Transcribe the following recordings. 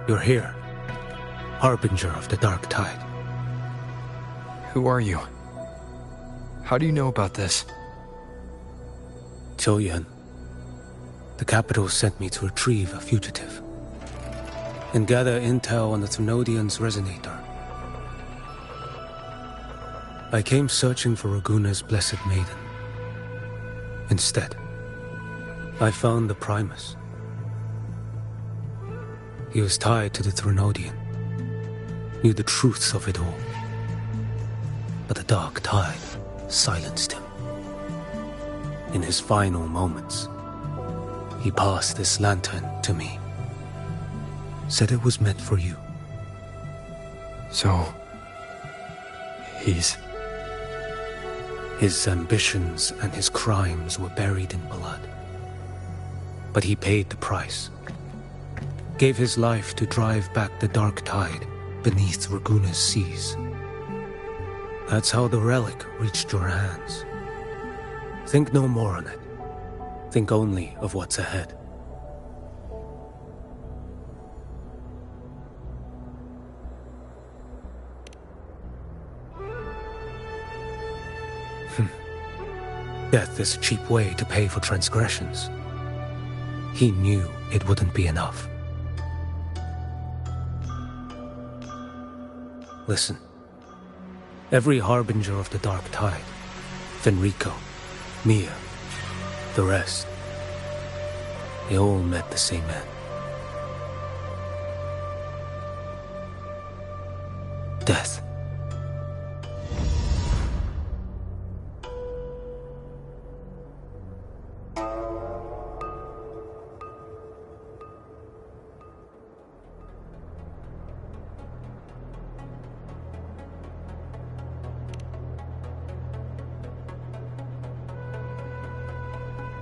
You're here, harbinger of the dark tide. Who are you? How do you know about this? Choyan. The capital sent me to retrieve a fugitive and gather intel on the Thrunodian's resonator. I came searching for Raguna's blessed maiden. Instead, I found the Primus. He was tied to the Thrunodian, knew the truths of it all. But the dark tide silenced him. In his final moments, he passed this lantern to me. Said it was meant for you. So... His ambitions and his crimes were buried in blood. But he paid the price. Gave his life to drive back the dark tide beneath Raguna's seas. That's how the relic reached your hands. Think no more on it. Think only of what's ahead. Death is a cheap way to pay for transgressions. He knew it wouldn't be enough. Listen. Every harbinger of the dark tide, Fenrico, Mia, the rest, they all met the same end. Death.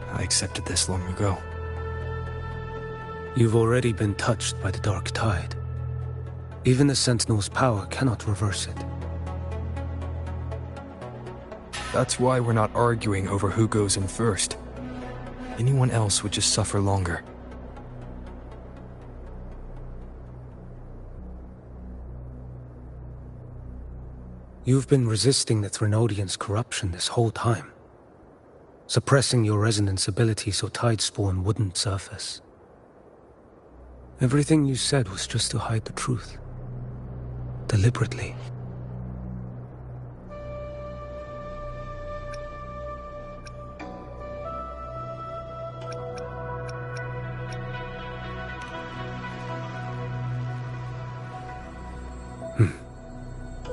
I accepted this long ago. You've already been touched by the dark tide. Even the Sentinel's power cannot reverse it. That's why we're not arguing over who goes in first. Anyone else would just suffer longer. You've been resisting the Thrunodian's corruption this whole time. Suppressing your resonance ability so Tidespawn wouldn't surface. Everything you said was just to hide the truth. Deliberately.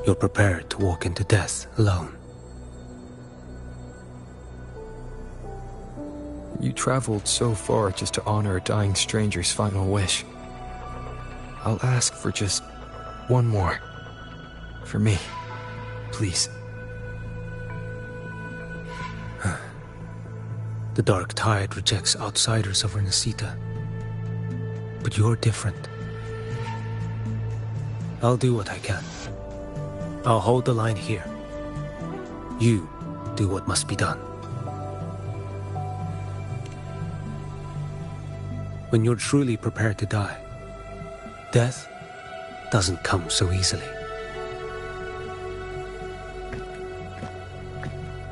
You're prepared to walk into death alone. You traveled so far just to honor a dying stranger's final wish. I'll ask for just one more. For me. Please. The dark tide rejects outsiders over Nasita. But you're different. I'll do what I can. I'll hold the line here. You do what must be done. When you're truly prepared to die, death doesn't come so easily.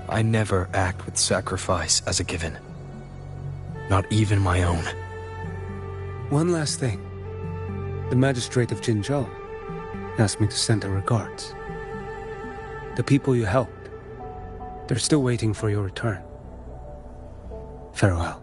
I never act with sacrifice as a given. Not even my own. One last thing. The magistrate of Jinzhou asked me to send her regards. The people you helped, they're still waiting for your return. Farewell.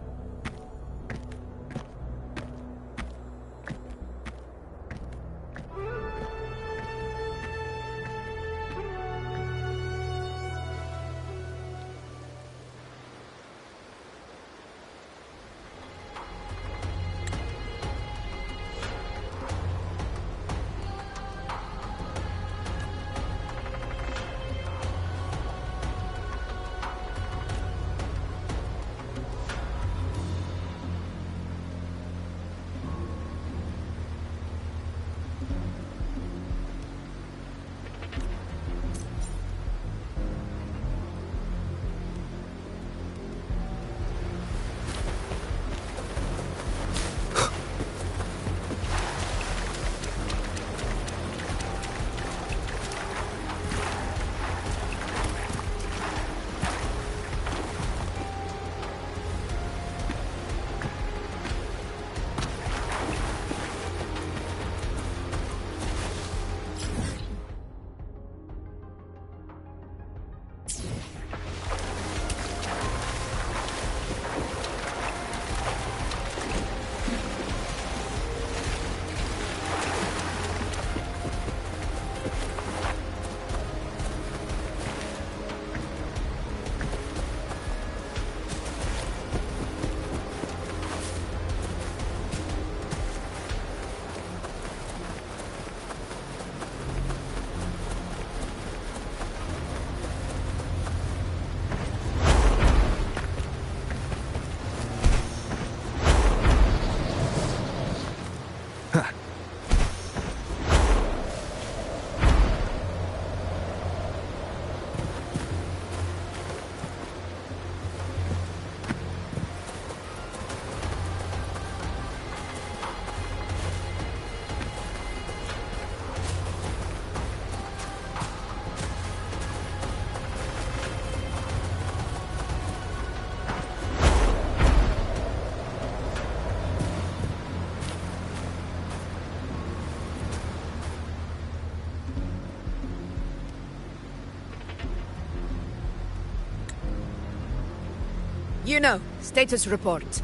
Status report.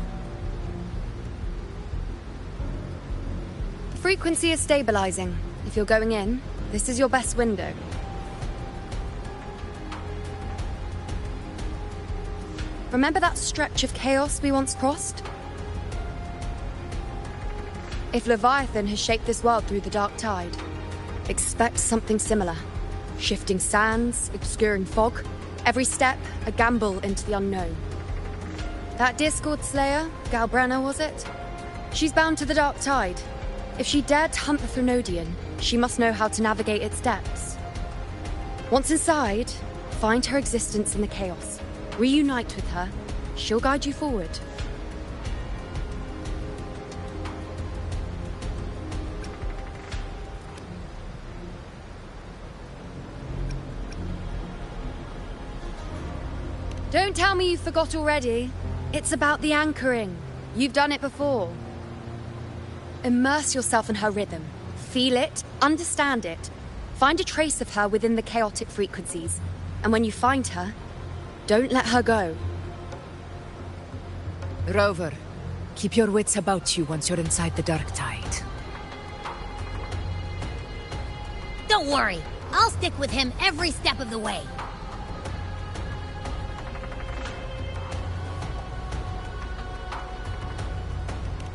The frequency is stabilizing. If you're going in, this is your best window. Remember that stretch of chaos we once crossed? If Leviathan has shaped this world through the dark tide, expect something similar. Shifting sands, obscuring fog, every step a gamble into the unknown. That Discord Slayer, Galbrenna was it? She's bound to the dark tide. If she dared to hunt the Threnodian, she must know how to navigate its depths. Once inside, find her existence in the chaos. Reunite with her. She'll guide you forward. Don't tell me you forgot already. It's about the anchoring. You've done it before. Immerse yourself in her rhythm. Feel it, understand it. Find a trace of her within the chaotic frequencies. And when you find her, don't let her go. Rover, keep your wits about you once you're inside the dark tide. Don't worry, I'll stick with him every step of the way.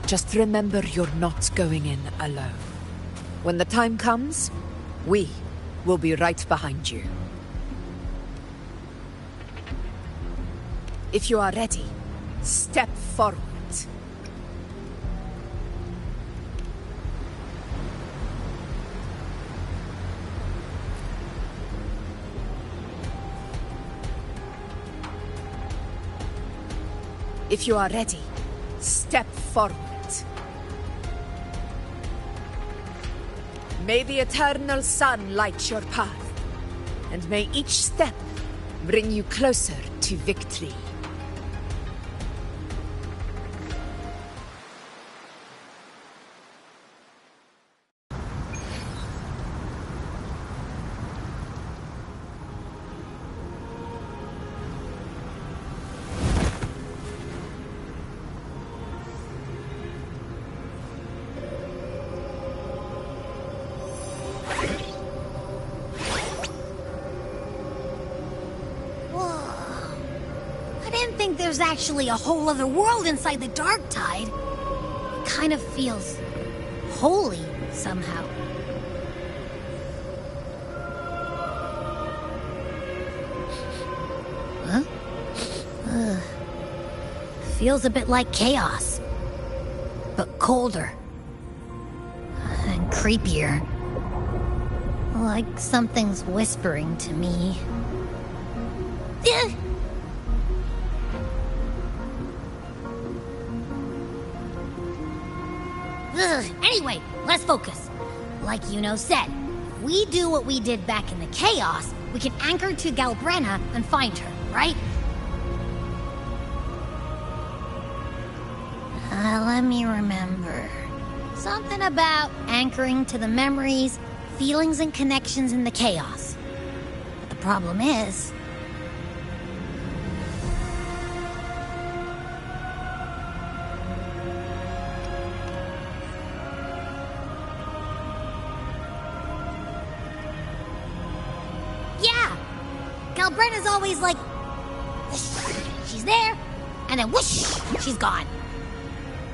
Just remember you're not going in alone. When the time comes, we will be right behind you. If you are ready, step forward. If you are ready, step forward. May the eternal sun light your path, and may each step bring you closer to victory. There's actually a whole other world inside the dark tide. It kind of feels holy somehow. Huh? Feels a bit like chaos, but colder and creepier. Like something's whispering to me. Anyway, let's focus. Like Yuno said, if we do what we did back in the chaos, we can anchor to Galbrenna and find her, right? Let me remember. Something about anchoring to the memories, feelings, and connections in the chaos. But the problem is... Galbrenna's always like, whoosh, she's there, and then whoosh, she's gone.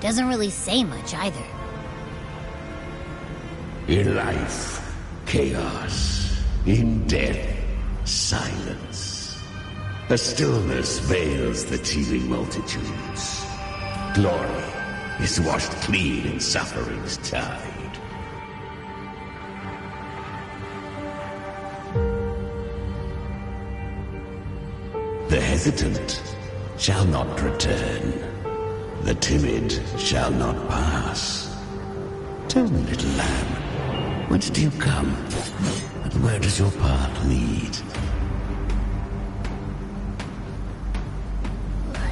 Doesn't really say much either. In life, chaos. In death, silence. A stillness veils the teeming multitudes. Glory is washed clean in suffering's tide. The hesitant shall not return. The timid shall not pass. Tell me, little lamb, whence do you come? And where does your path lead?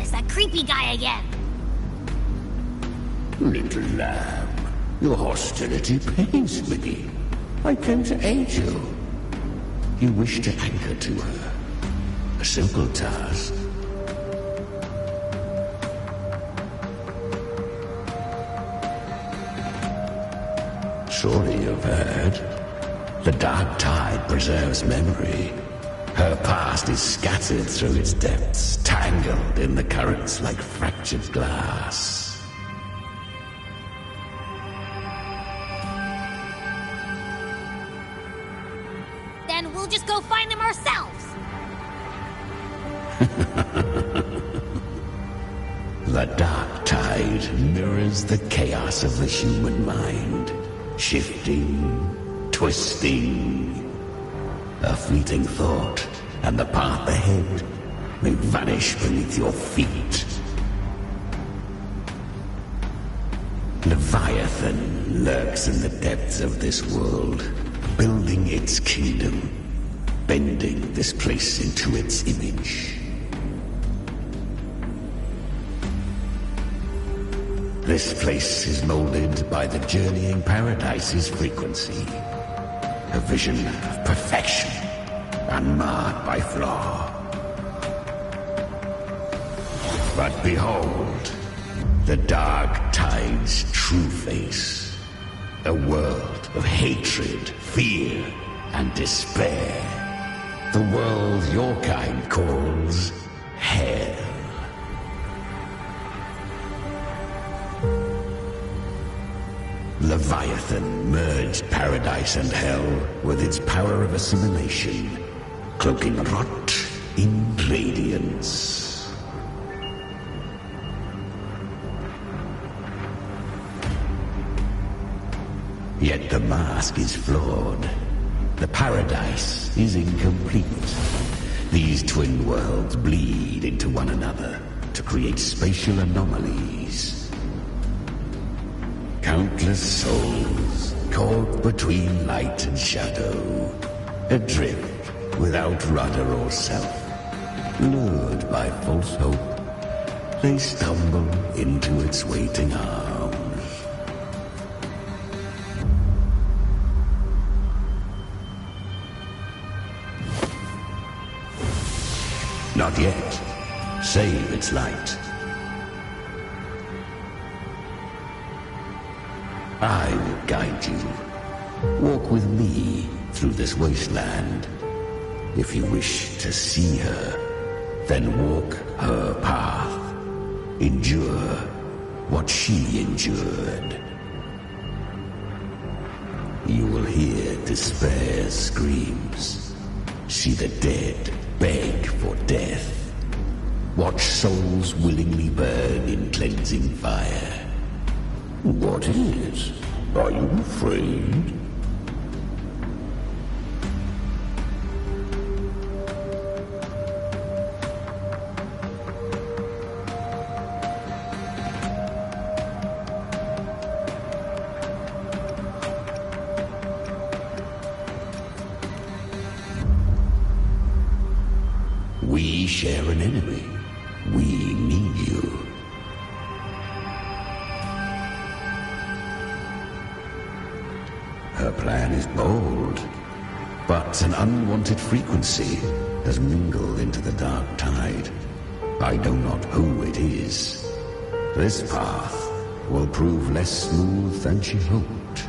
It's that creepy guy again. Little lamb, your hostility pains me. I came to aid you. You wish to anchor to her. A simple task. Surely you've heard. The dark tide preserves memory. Her past is scattered through its depths, tangled in the currents like fractured glass. Then we'll just go find them ourselves. The dark tide mirrors the chaos of the human mind, shifting, twisting. A fleeting thought, and the path ahead may vanish beneath your feet. Leviathan lurks in the depths of this world, building its kingdom, bending this place into its image. This place is molded by the journeying paradise's frequency. A vision of perfection, unmarred by flaw. But behold, the dark tide's true face. A world of hatred, fear, and despair. The world your kind calls hell. Leviathan merged paradise and hell with its power of assimilation, cloaking rot in radiance. Yet the mask is flawed. The paradise is incomplete. These twin worlds bleed into one another to create spatial anomalies. Countless souls caught between light and shadow, adrift without rudder or self, lured by false hope, they stumble into its waiting arms. Not yet. Save its light. I will guide you. Walk with me through this wasteland. If you wish to see her, then walk her path. Endure what she endured. You will hear despair's screams. See the dead beg for death. Watch souls willingly burn in cleansing fire. What is? Are you afraid? We share an enemy. We need you. Her plan is bold, but an unwanted frequency has mingled into the dark tide. I know not who it is. This path will prove less smooth than she hoped.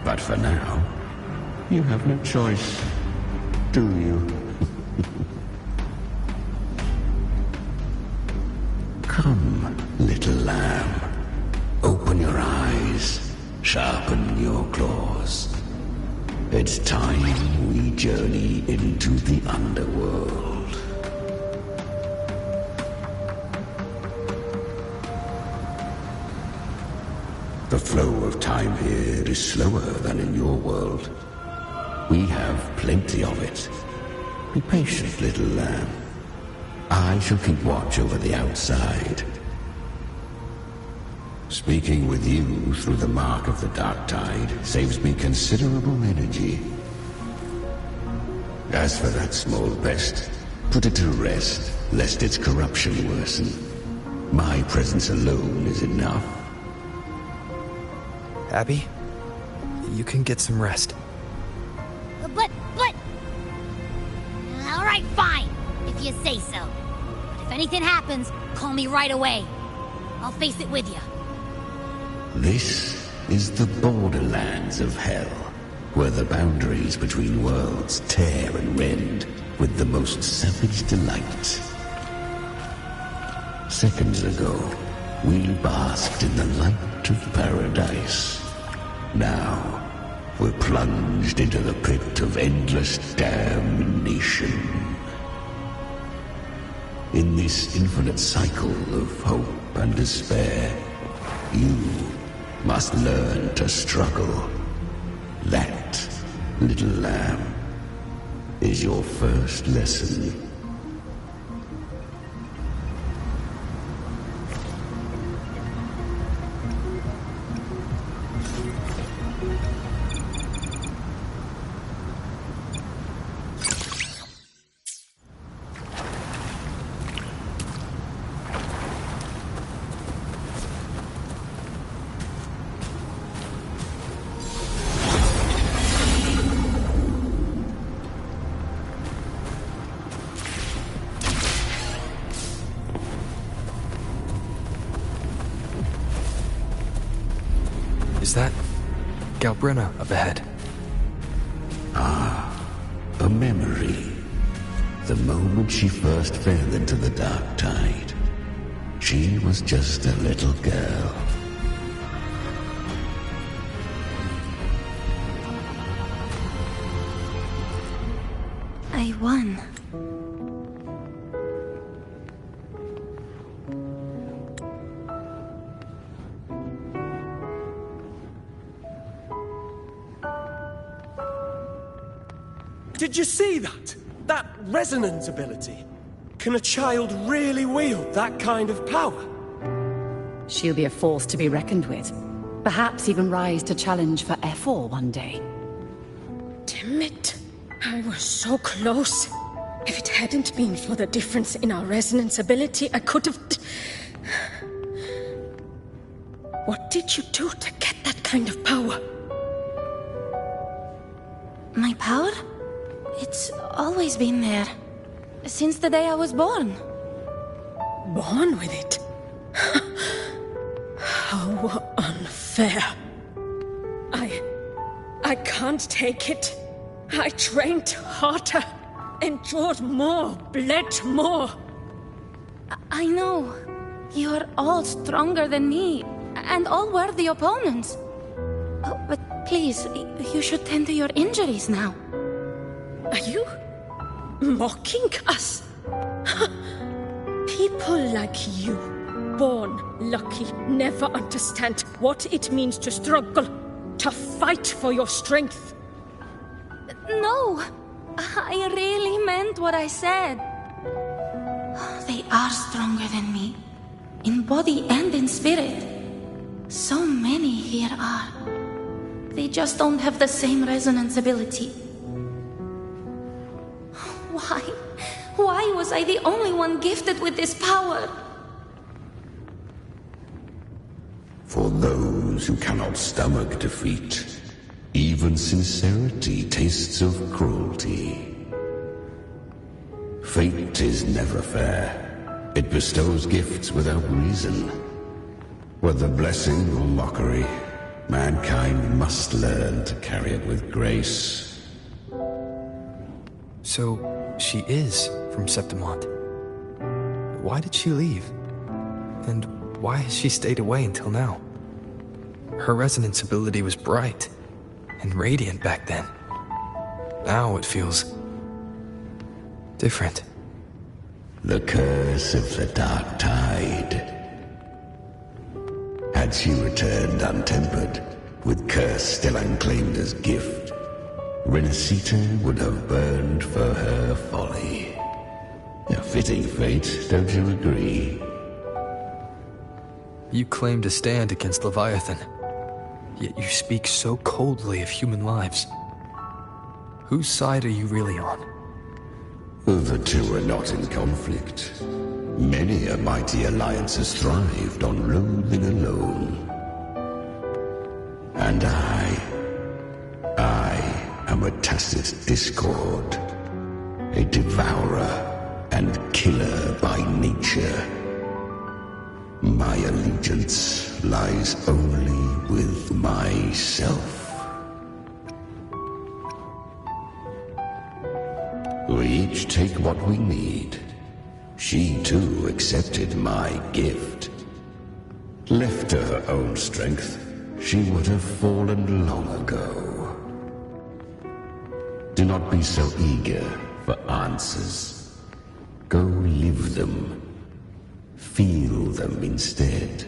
But for now, you have no choice, do you? Come, little lamb. Open your eyes, sharpen your claws. It's time we journey into the underworld. The flow of time here is slower than in your world. We have plenty of it. Be patient, little lamb. I shall keep watch over the outside. Speaking with you through the mark of the dark tide saves me considerable energy. As for that small pest, put it to rest, lest its corruption worsen. My presence alone is enough. Abby, you can get some rest. But... All right, fine, if you say so. But if anything happens, call me right away. I'll face it with you. This is the borderlands of hell, where the boundaries between worlds tear and rend with the most savage delight. Seconds ago, we basked in the light of paradise. Now, we're plunged into the pit of endless damnation. In this infinite cycle of hope and despair, you must learn to struggle. That, little lamb, is your first lesson. Is that Galbrina up ahead? Ah, a memory. The moment she first fell into the dark tide, she was just a little girl. I won. Did you see that? That resonance ability? Can a child really wield that kind of power? She'll be a force to be reckoned with. Perhaps even rise to challenge for F4 one day. Damn it. I was so close. If it hadn't been for the difference in our resonance ability, I could have... What did you do to get that kind of power? My power? It's always been there. Since the day I was born. Born with it? How unfair. I can't take it. I trained harder, endured more, bled more. I know. You're all stronger than me, and all worthy opponents. Oh, but please, you should tend to your injuries now. Are you mocking us? People like you, born lucky, never understand what it means to struggle, to fight for your strength. No, I really meant what I said. They are stronger than me, in body and in spirit. So many here are. They just don't have the same resonance ability. Why was I the only one gifted with this power? For those who cannot stomach defeat, even sincerity tastes of cruelty. Fate is never fair. It bestows gifts without reason. Whether blessing or mockery, mankind must learn to carry it with grace. So, she is from Septimont. Why did she leave? And why has she stayed away until now? Her resonance ability was bright and radiant back then. Now it feels different. The curse of the dark tide. Had she returned untempered, with curse still unclaimed as gift, Renacita would have burned for her folly. A fitting fate, don't you agree? You claim to stand against Leviathan, yet you speak so coldly of human lives. Whose side are you really on? The two are not in conflict. Many a mighty alliance has thrived on loathing alone. And I am a tacit discord, a devourer and killer by nature. My allegiance lies only with myself. We each take what we need. She too accepted my gift. Left to her own strength, she would have fallen long ago. Do not be so eager for answers. Go live them. Feel them instead.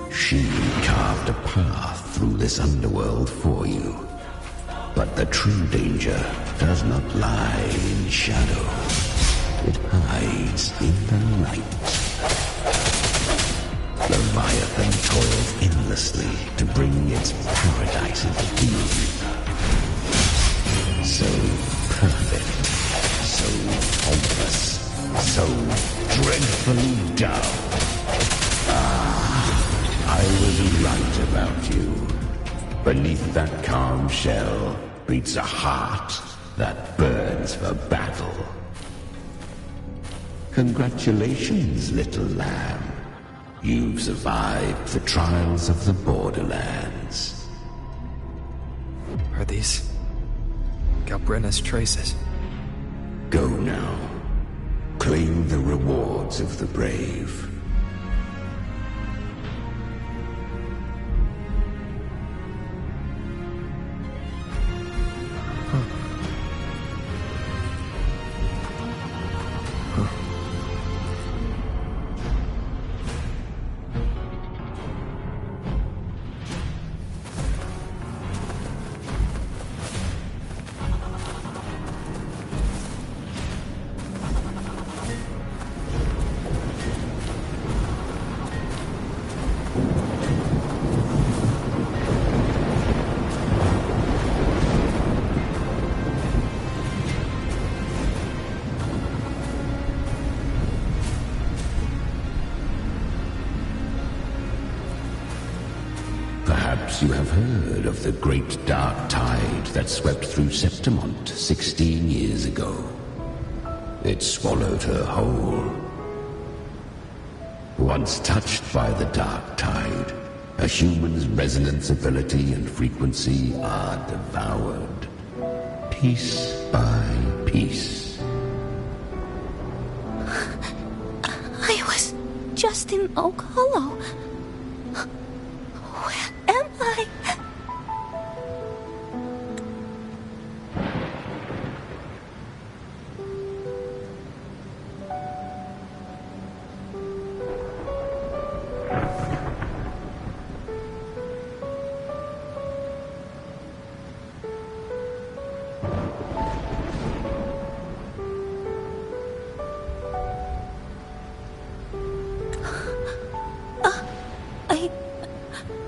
She carved a path through this underworld for you. But the true danger does not lie in shadow. It hides in the light. Leviathan toils endlessly to bring its paradise into being. So perfect, so hopeless, so dreadfully dull. I was right about you. Beneath that calm shell beats a heart that burns for battle. Congratulations, little lamb. You've survived the trials of the borderlands. Are these Galbrenna's traces? Go now. Claim the rewards of the brave. Perhaps you have heard of the great dark tide that swept through Septimont 16 years ago. It swallowed her whole. Once touched by the dark tide, a human's resonance ability and frequency are devoured, piece by piece. I was just in Oak Hollow. Where am I?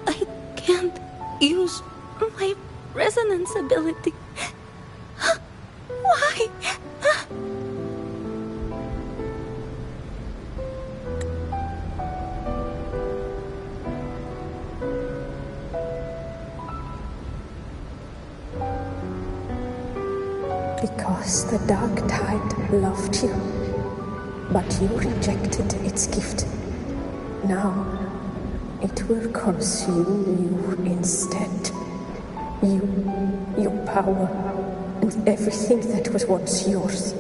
I can't use my resonance ability. Why? Because the dark tide loved you, but you rejected its gift. Now, it will consume you instead. You, your power, and everything that was once yours.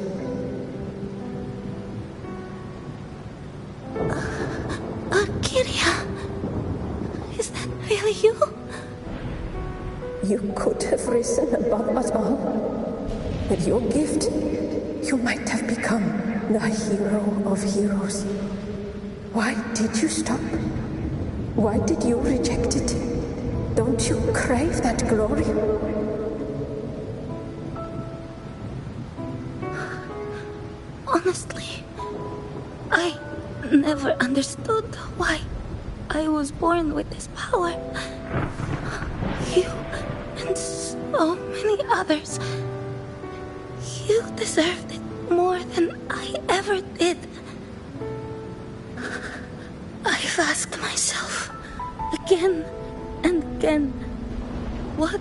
Kyria, is that really you? You could have risen above us all. With your gift, you might have become the hero of heroes. Why did you stop? Why did you reject it? Don't you crave that glory? Honestly, I never understood why I was born with this power. You and so many others, you deserved it more than I ever did. I've asked myself again and again, what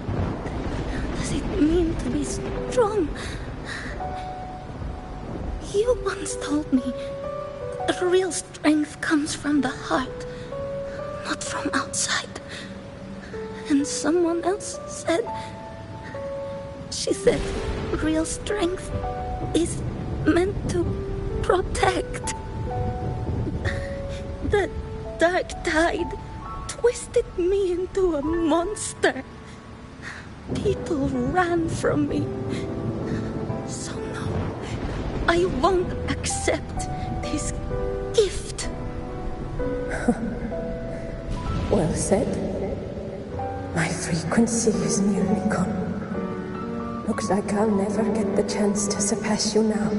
does it mean to be strong? You once told me that real strength comes from the heart, not from outside. And someone else said, she said, real strength is meant to protect. The dark tide twisted me into a monster. People ran from me. So no, I won't accept this gift. Well said. My frequency is nearly gone. Looks like I'll never get the chance to surpass you now.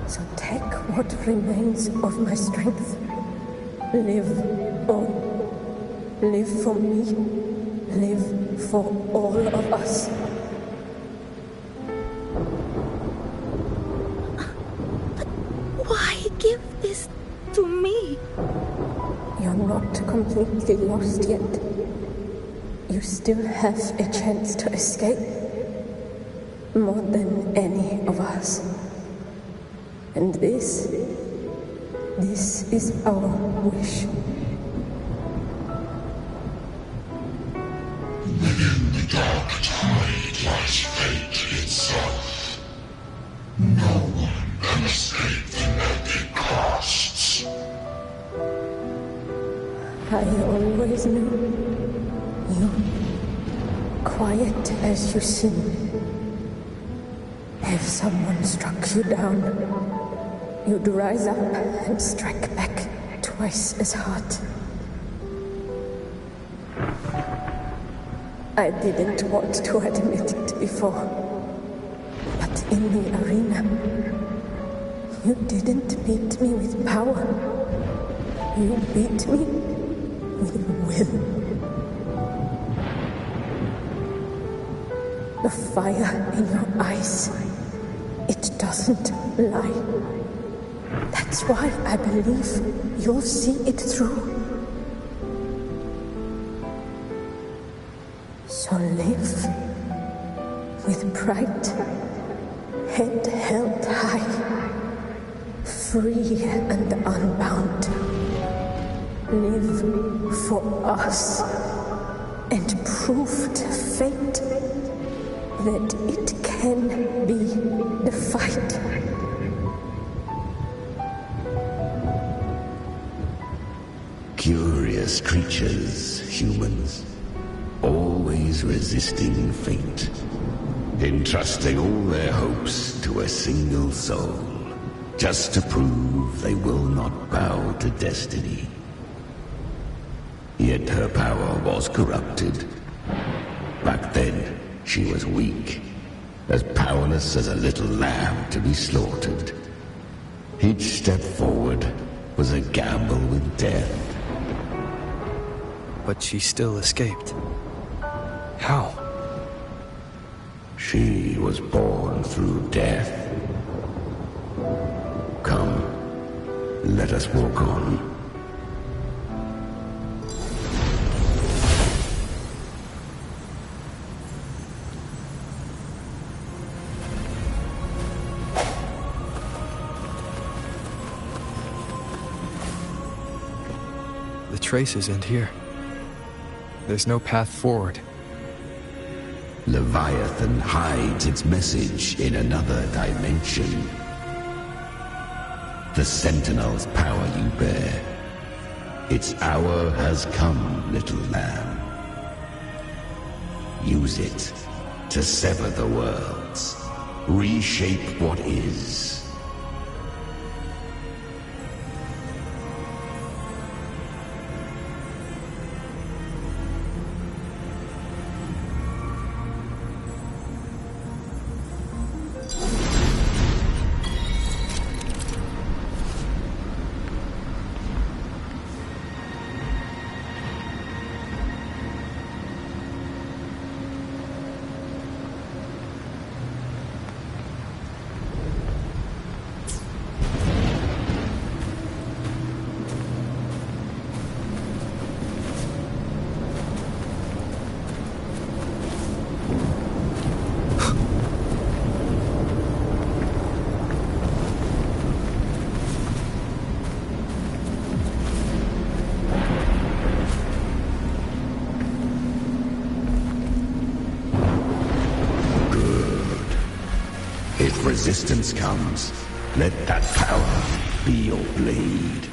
So take what remains of my strength. Live on. Live for me. Live for all of us. But why give this to me? You're not completely lost yet. You still have a chance to escape. More than any of us. And this is our wish. Within the dark tide lies fate itself. No one can escape the net it casts. I always knew you, quiet as you seem. If someone struck you down, you'd rise up and strike back twice as hard. I didn't want to admit it before, but in the arena, you didn't beat me with power. You beat me with will. The fire in your eyes, it doesn't lie. That's why I believe you'll see it through. So live with pride, head held high, free and unbound. Live for us and prove to fate that it can be defied. Curious creatures, humans, always resisting fate, entrusting all their hopes to a single soul, just to prove they will not bow to destiny. Yet her power was corrupted. Back then, she was weak, as powerless as a little lamb to be slaughtered. Each step forward was a gamble with death. But she still escaped. How? She was born through death. Come, let us walk on. The traces end here. There's no path forward. Leviathan hides its message in another dimension. The Sentinel's power you bear. Its hour has come, little lamb. Use it to sever the worlds Reshape what is. If resistance comes, let that power be your blade.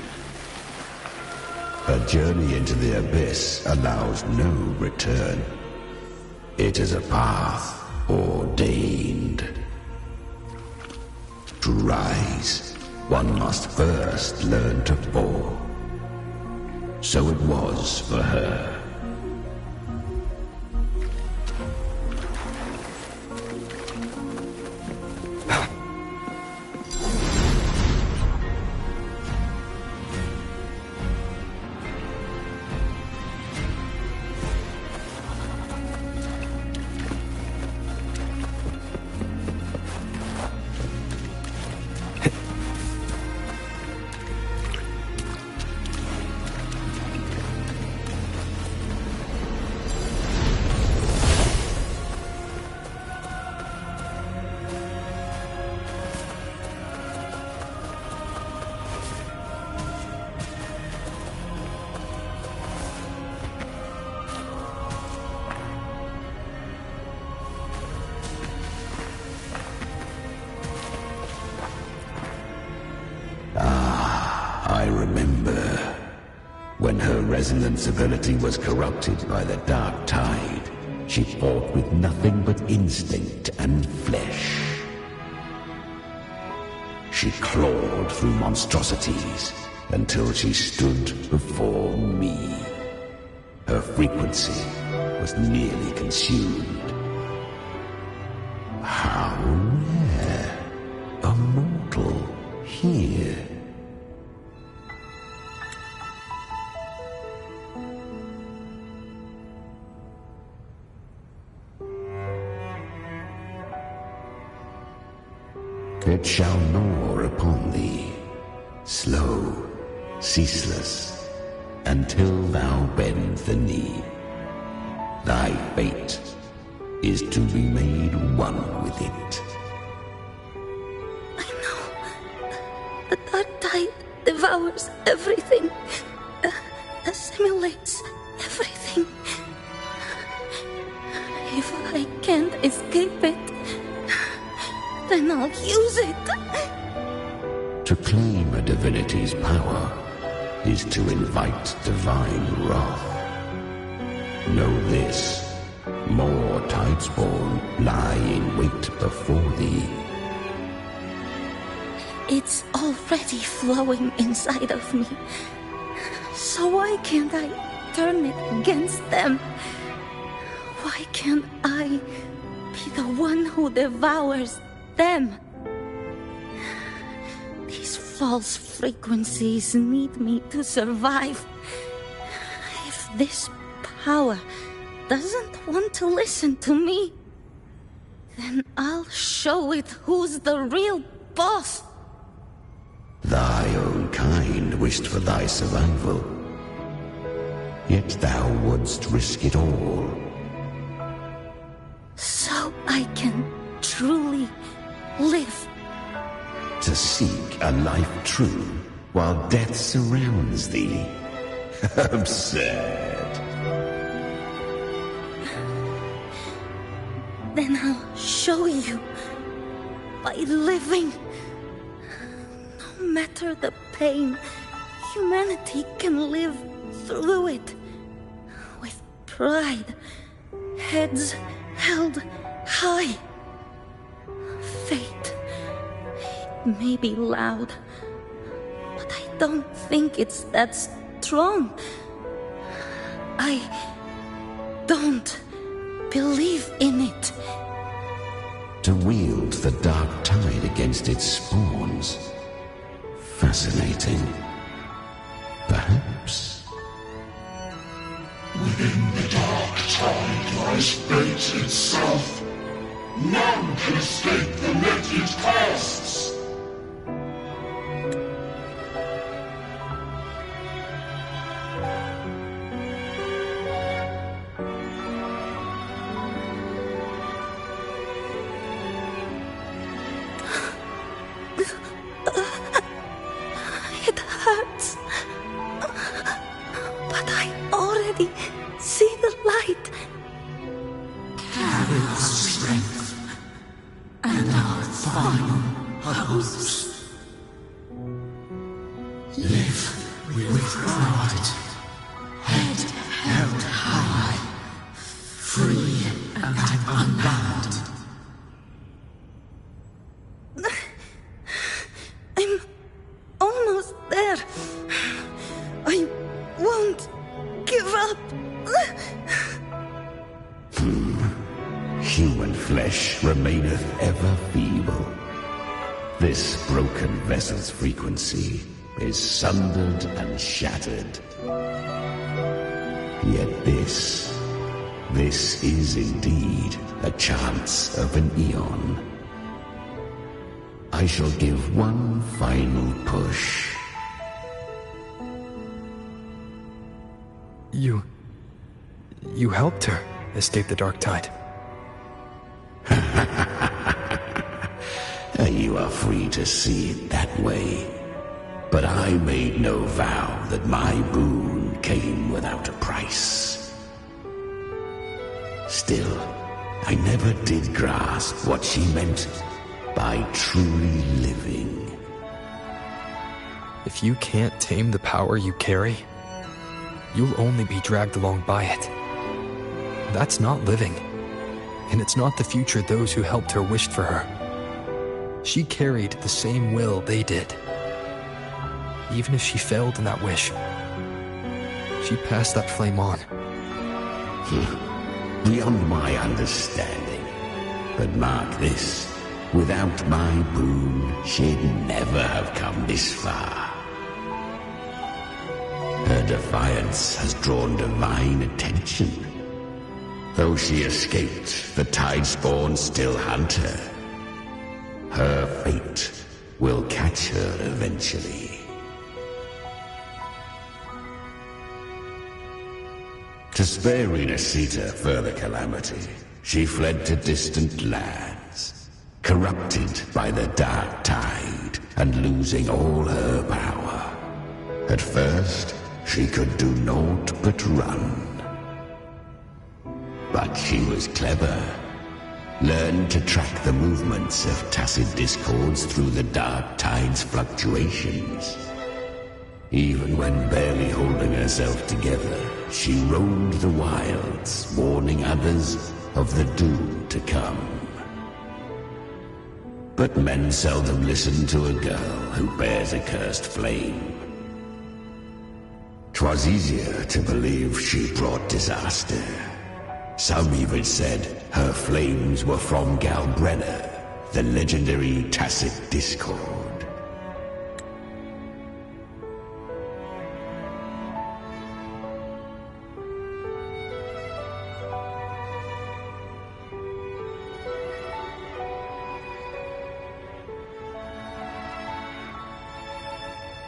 A journey into the abyss allows no return. It is a path ordained. To rise, one must first learn to fall. So it was for her. I remember when her resonance ability was corrupted by the dark tide. She fought with nothing but instinct and flesh. She clawed through monstrosities until she stood before me. Her frequency was nearly consumed. How rare! A mortal here. It shall gnaw upon thee, slow, ceaseless, until thou bend the knee. Thy fate is to be made one with it. I know. The dark tide devours everything, assimilates everything. If I can't escape it, then I'll use it. To claim a divinity's power is to invite divine wrath. Know this, more Tidespawn lie in wait before thee. It's already flowing inside of me. So why can't I turn it against them? Why can't I be the one who devours them? These false frequencies need me to survive. If this power doesn't want to listen to me, then I'll show it who's the real boss. Thy own kind wished for thy survival, yet thou wouldst risk it all. So I can truly live. To seek a life true while death surrounds thee. Absurd. Then I'll show you by living. No matter the pain, humanity can live through it with pride, heads held high, may be loud, but I don't think it's that strong. I don't believe in it. To wield the dark tide against its spawns. Fascinating. Perhaps. Within the dark tide lies fate itself. None can escape the net it casts. It hurts. But I already see the light. Carry our strength and our final hopes. Live with pride, head held high, free and unbound. I'm almost there. I won't give up. Human flesh remaineth ever feeble. This broken vessel's frequency is sundered and shattered. Yet this is indeed a chance of an eon. I shall give one final push. You helped her escape the dark tide. You are free to see it that way. But I made no vow that my boon came without a price. Still, I never did grasp what she meant by truly living. If you can't tame the power you carry, you'll only be dragged along by it. That's not living. And it's not the future those who helped her wished for her. She carried the same will they did. Even if she failed in that wish, she passed that flame on. Beyond my understanding. But mark this, without my boon, she'd never have come this far. Her defiance has drawn divine attention. Though she escaped, the tide spawn still hunt her. Her fate will catch her eventually. To spare Renasita further calamity, she fled to distant lands, corrupted by the dark tide and losing all her power. At first, she could do naught but run. But she was clever. Learned to track the movements of tacit discords through the dark tide's fluctuations. Even when barely holding herself together, she roamed the wilds, warning others of the doom to come. But men seldom listen to a girl who bears a cursed flame. 'Twas easier to believe she brought disaster. Some even said her flames were from Galbrenna, the legendary tacit discord.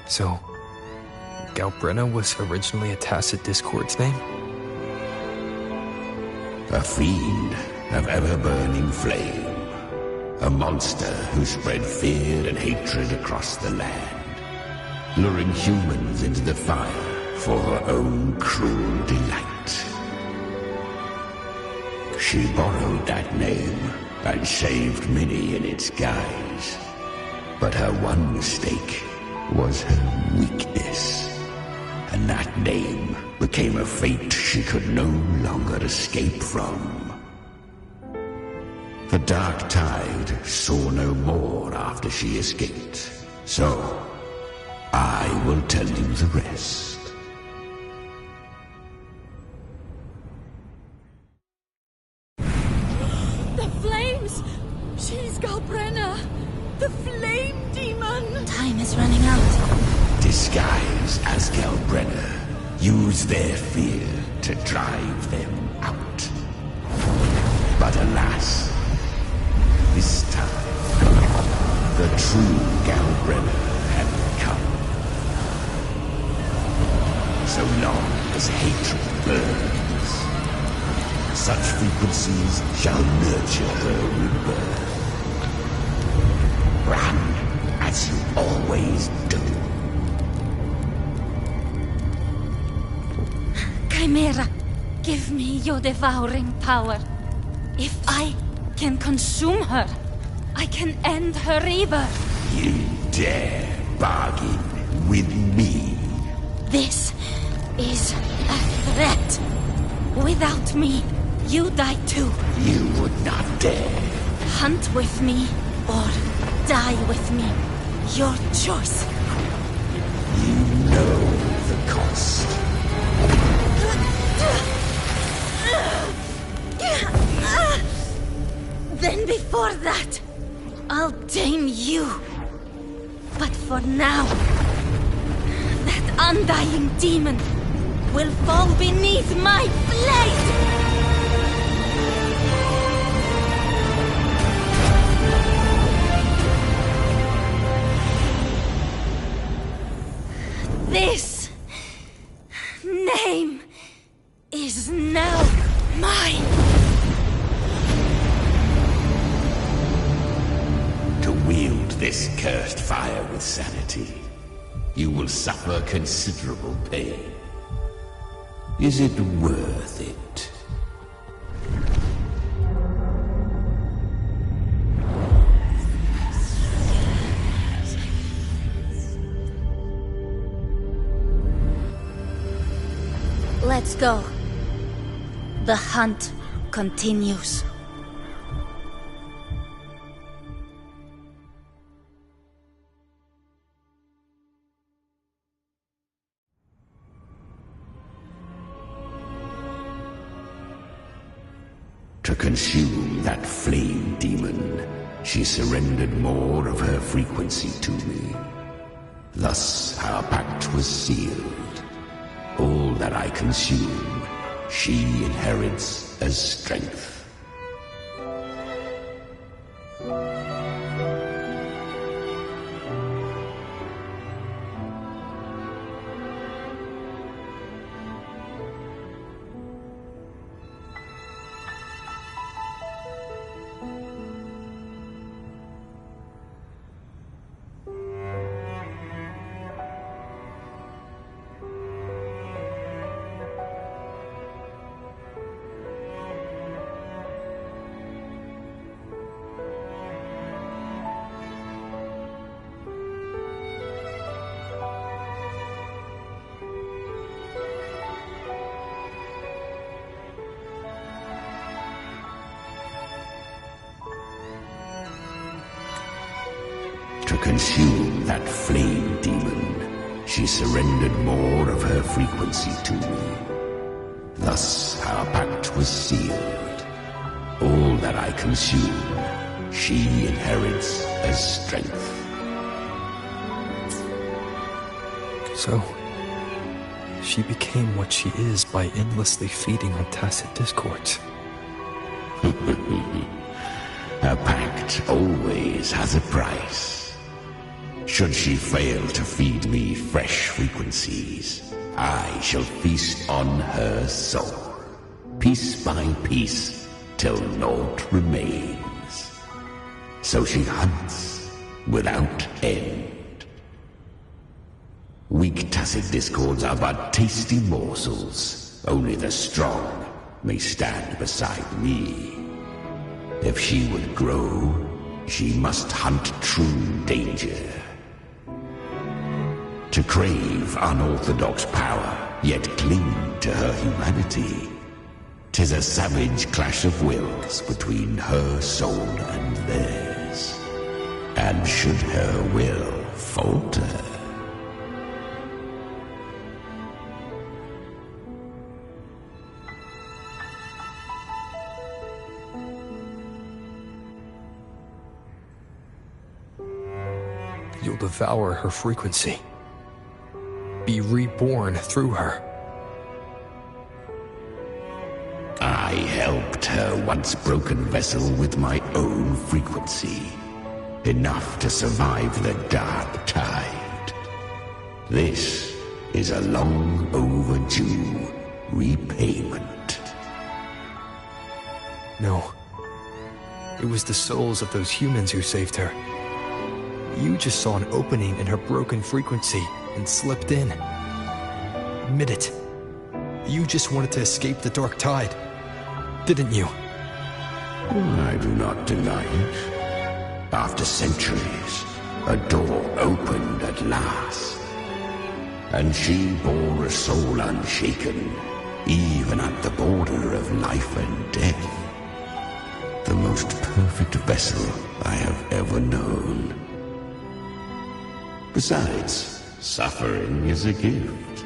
So, Galbrenna was originally a tacit discord's name? A fiend of ever-burning flame. A monster who spread fear and hatred across the land, luring humans into the fire for her own cruel delight. She borrowed that name and saved many in its guise. But her one mistake was her weakness. And that name became a fate she could no longer escape from. The Dark Tide saw no more after she escaped. So, I will tell you the rest. The flames! She's Galbrenna! The flame demon! Time is running out. Disguised as Galbrenna, use their fear to drive them out. But alas, this time, the true Galbrenna had come. So long as hatred burns, such frequencies shall nurture her rebirth. Run, as you always do. Chimera, give me your devouring power. If I can consume her, I can end her rebirth. You dare bargain with me? This is a threat. Without me, you die too. You would not dare. Hunt with me, or die with me. Your choice. You know the cost. Then before that, I'll tame you. But for now, that undying demon will fall beneath my blade! This name is now mine. To wield this cursed fire with sanity, you will suffer considerable pain. Is it worth it? Let's go. The hunt continues. To consume that flame demon, she surrendered more of her frequency to me. Thus our pact was sealed. All that I consume, she inherits as strength. To consume that flame demon, she surrendered more of her frequency to me. Thus our pact was sealed. All that I consume, she inherits as strength. So, she became what she is by endlessly feeding on tacit discords. A pact always has a price. Should she fail to feed me fresh frequencies, I shall feast on her soul, piece by piece, till naught remains. So she hunts without end. Weak tacit discords are but tasty morsels. Only the strong may stand beside me. If she would grow, she must hunt true danger. To crave unorthodox power, yet cling to her humanity, 'Tis a savage clash of wills between her soul and theirs. And should her will falter, you'll devour her frequency. Be reborn through her. I helped her once broken vessel with my own frequency. Enough to survive the dark tide. This is a long overdue repayment. No. It was the souls of those humans who saved her. You just saw an opening in her broken frequency and slipped in. Admit it. You just wanted to escape the dark tide, didn't you? I do not deny it. After centuries, a door opened at last. And she bore a soul unshaken, even at the border of life and death. The most perfect vessel I have ever known. Besides, suffering is a gift.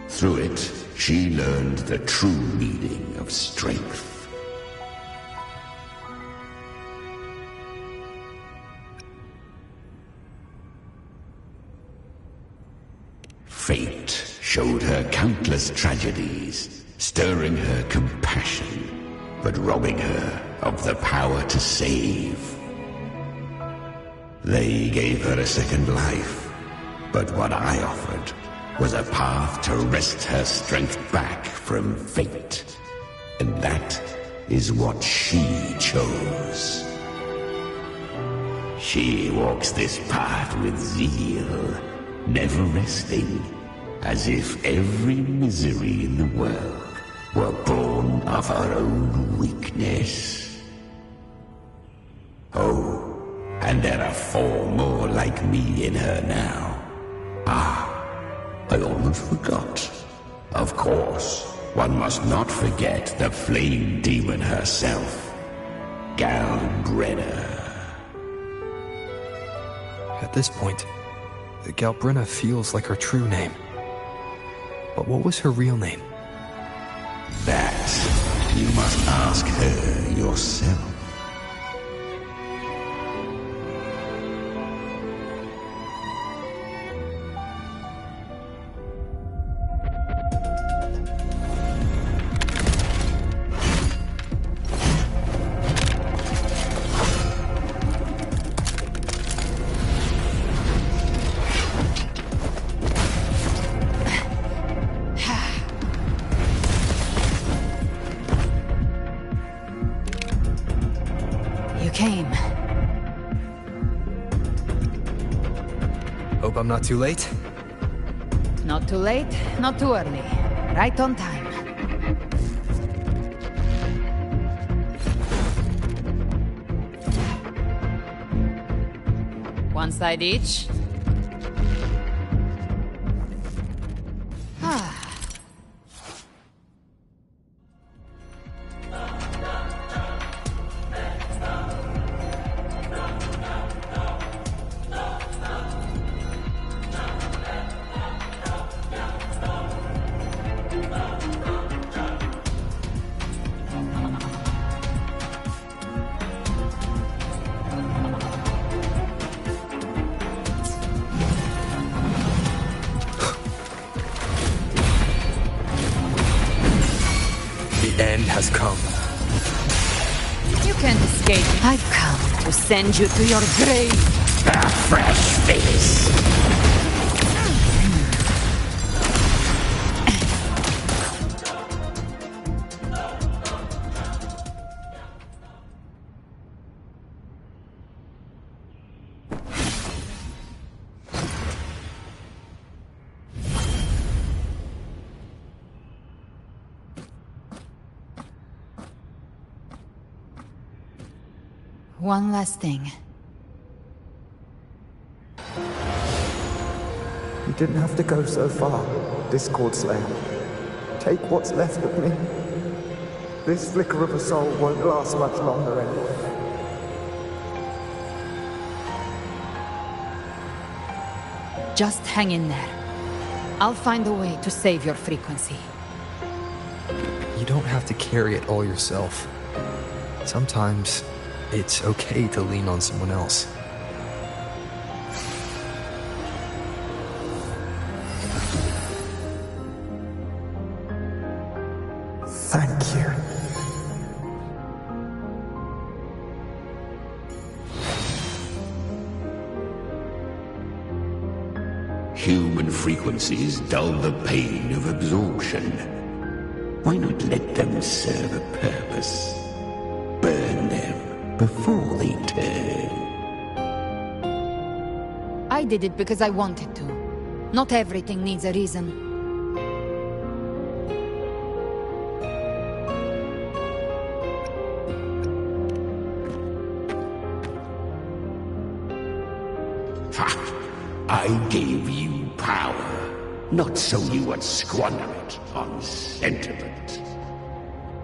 Through it, she learned the true meaning of strength. Fate showed her countless tragedies, stirring her compassion, but robbing her of the power to save. They gave her a second life, but what I offered was a path to wrest her strength back from fate. And that is what she chose. She walks this path with zeal, never resting, as if every misery in the world were born of her own weakness. Oh, and there are 4 more like me in her now. I almost forgot. Of course, one must not forget the flame demon herself, Galbrenna. At this point, Galbrenna feels like her true name. But what was her real name? That you must ask her yourself. Hope I'm not too late? Not too late, not too early. Right on time. One side each. Has come. You can't escape. I've come to send you to your grave. A fresh face. One last thing. You didn't have to go so far, Discord Slayer. Take what's left of me. This flicker of a soul won't last much longer anyway. Just hang in there. I'll find a way to save your frequency. You don't have to carry it all yourself. Sometimes it's okay to lean on someone else. Thank you. Human frequencies dull the pain of absorption. Why not let them serve a purpose? Burn them before they turn. I did it because I wanted to. Not everything needs a reason. Ha! I gave you power, not so you would squander it on sentiment.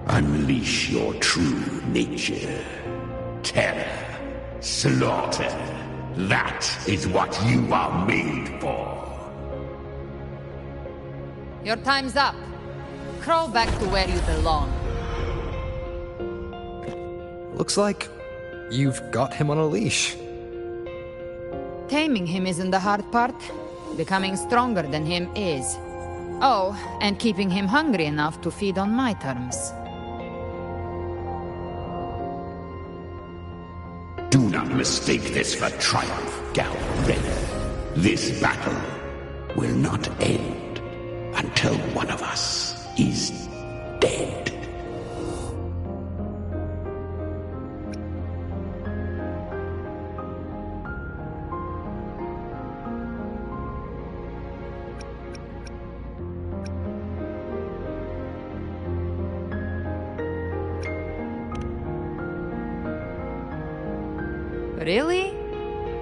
Unleash your true nature. Terror, slaughter. That is what you are made for. Your time's up. Crawl back to where you belong. Looks like you've got him on a leash. Taming him isn't the hard part. Becoming stronger than him is. Oh, and keeping him hungry enough to feed on my terms. Do not mistake this for triumph, Galred. This battle will not end until one of us is dead. Really?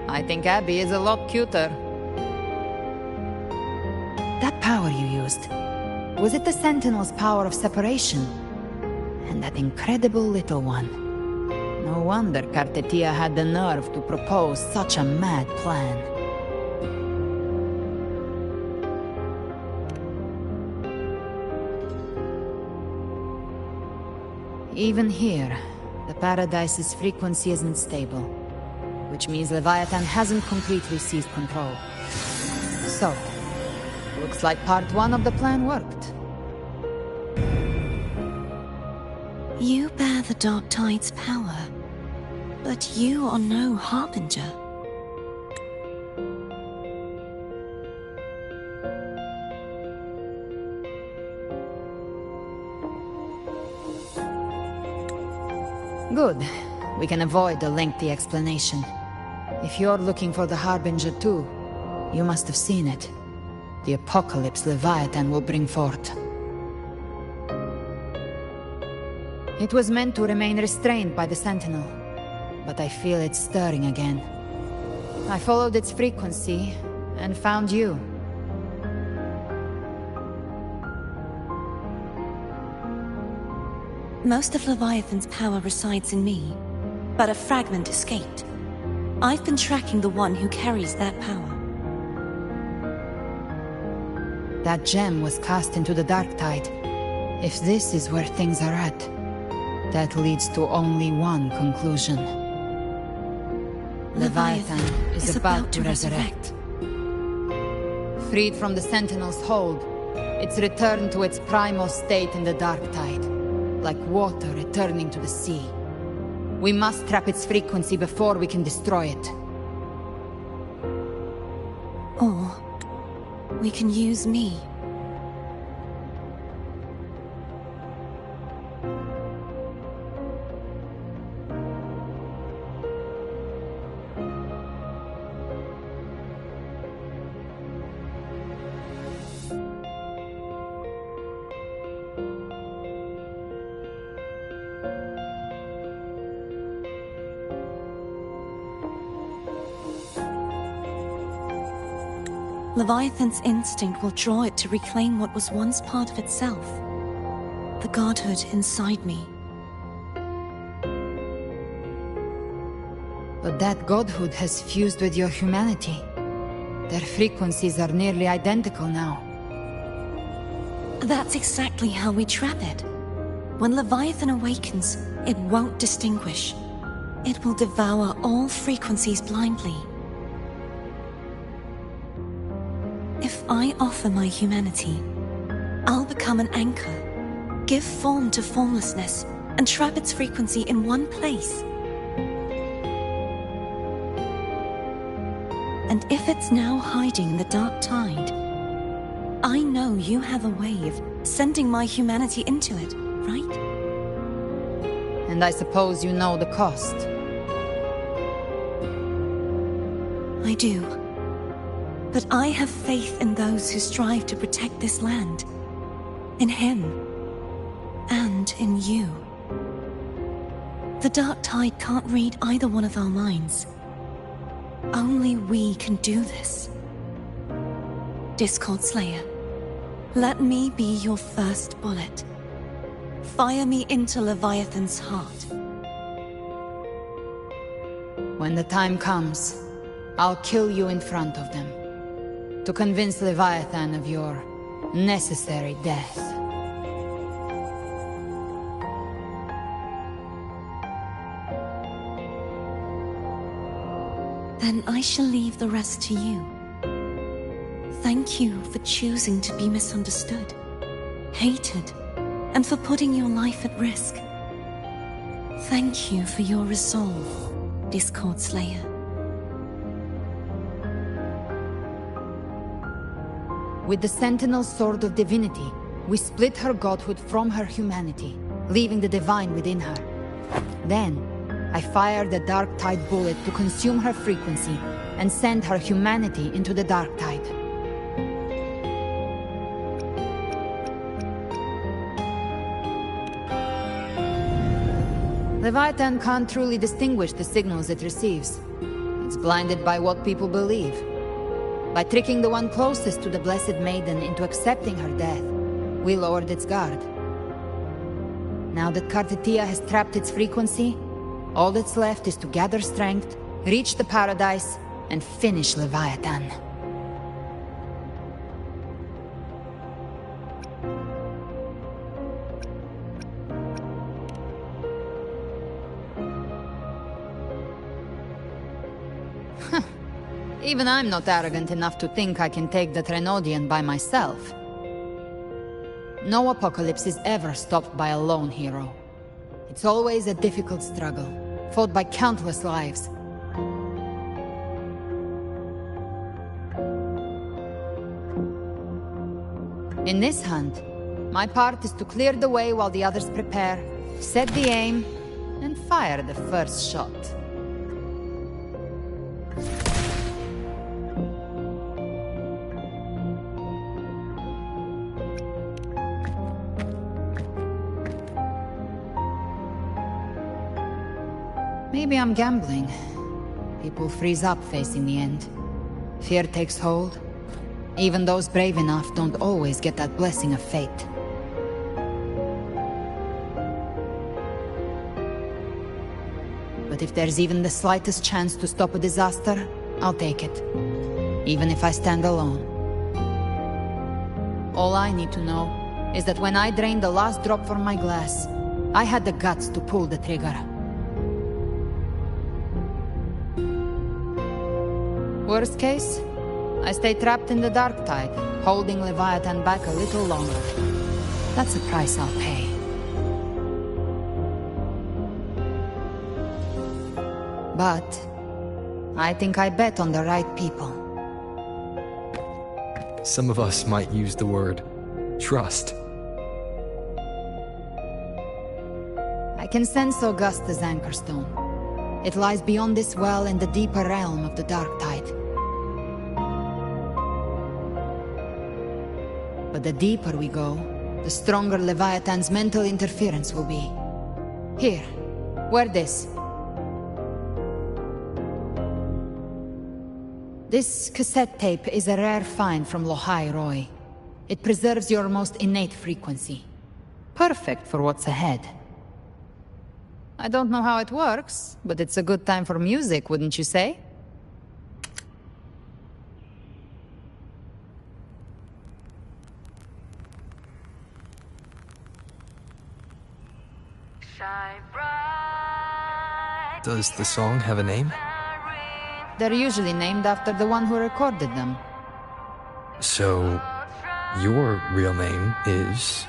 I think Abby is a lot cuter. That power you used, was it the Sentinel's power of separation? And that incredible little one. No wonder Cartetia had the nerve to propose such a mad plan. Even here, the Paradise's frequency isn't stable. Which means Leviathan hasn't completely seized control. So, looks like part 1 of the plan worked. You bear the Dark Tide's power, but you are no Harbinger. Good. We can avoid a lengthy explanation. If you're looking for the Harbinger too, you must have seen it. The apocalypse Leviathan will bring forth. It was meant to remain restrained by the Sentinel, but I feel it stirring again. I followed its frequency, and found you. Most of Leviathan's power resides in me, but a fragment escaped. I've been tracking the one who carries that power. That gem was cast into the Dark Tide. If this is where things are at, that leads to only one conclusion. Leviathan is about to resurrect. Freed from the Sentinel's hold, it's returned to its primal state in the Dark Tide, like water returning to the sea. We must trap its frequency before we can destroy it. Or we can use me. Leviathan's instinct will draw it to reclaim what was once part of itself. the godhood inside me. But that godhood has fused with your humanity. Their frequencies are nearly identical now. That's exactly how we trap it. When Leviathan awakens, it won't distinguish. It will devour all frequencies blindly. If I offer my humanity, I'll become an anchor, give form to formlessness, and trap its frequency in one place. And if it's now hiding in the dark tide, I know you have a way of sending my humanity into it, right? And I suppose you know the cost. I do. But I have faith in those who strive to protect this land. In him. And in you. The dark tide can't read either one of our minds. Only we can do this. Discord Slayer, let me be your first bullet. Fire me into Leviathan's heart. When the time comes, I'll kill you in front of them, to convince Leviathan of your necessary death. Then I shall leave the rest to you. Thank you for choosing to be misunderstood, hated, and for putting your life at risk. Thank you for your resolve, Discord Slayer. With the Sentinel Sword of Divinity, we split her godhood from her humanity, leaving the divine within her. Then, I fired the Dark Tide bullet to consume her frequency and send her humanity into the Dark Tide. Leviathan can't truly distinguish the signals it receives. It's blinded by what people believe. By tricking the one closest to the Blessed Maiden into accepting her death, we lowered its guard. Now that Kartetia has trapped its frequency, all that's left is to gather strength, reach the paradise, and finish Leviathan. Even I'm not arrogant enough to think I can take the Trenodian by myself. No apocalypse is ever stopped by a lone hero. It's always a difficult struggle, fought by countless lives. In this hunt, my part is to clear the way while the others prepare, set the aim, and fire the first shot. Maybe I'm gambling. People freeze up facing the end. Fear takes hold. Even those brave enough don't always get that blessing of fate. But if there's even the slightest chance to stop a disaster, I'll take it. Even if I stand alone. All I need to know is that when I drained the last drop from my glass, I had the guts to pull the trigger. Worst case, I stay trapped in the Dark Tide, holding Leviathan back a little longer. That's the price I'll pay. But I think I bet on the right people. Some of us might use the word trust. I can sense Augusta's Anchorstone. It lies beyond this well in the deeper realm of the Dark Tide. But the deeper we go, the stronger Leviathan's mental interference will be. Here, wear this. This cassette tape is a rare find from Lohai Roy. It preserves your most innate frequency. Perfect for what's ahead. I don't know how it works, but it's a good time for music, wouldn't you say? Does the song have a name? They're usually named after the one who recorded them. So, your real name is...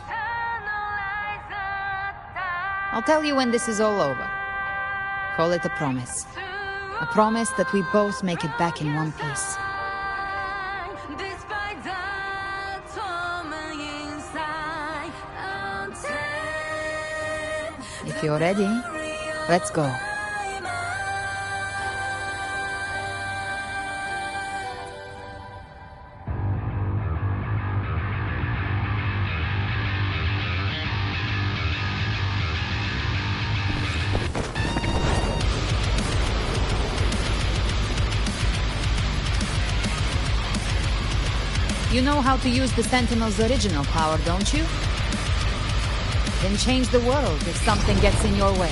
I'll tell you when this is all over. Call it a promise. A promise that we both make it back in one piece. If you're ready, let's go. You know how to use the Sentinel's original power, don't you? Then change the world if something gets in your way.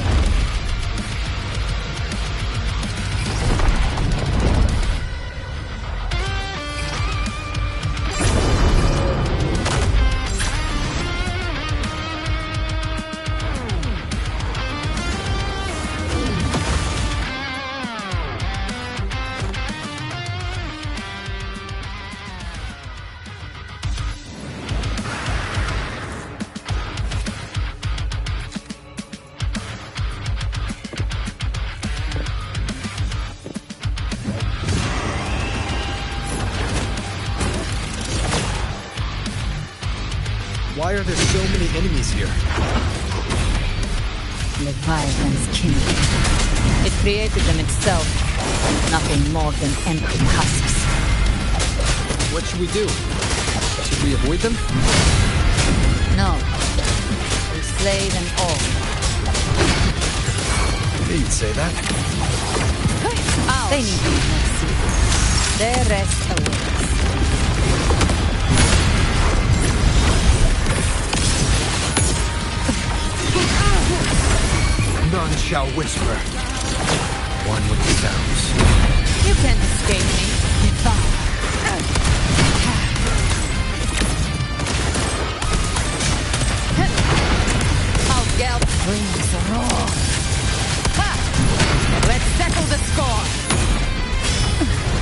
Why are there so many enemies here? Leviathan's kindred. It created them itself. Nothing more than empty husks. What should we do? Should we avoid them? No. We slay them all. You'd say that. Ouch. They need mercy. Their rest awaits. None shall whisper. One with the sounds. You can't escape me. Our gallop brings a roar. Ha! Let's settle the score.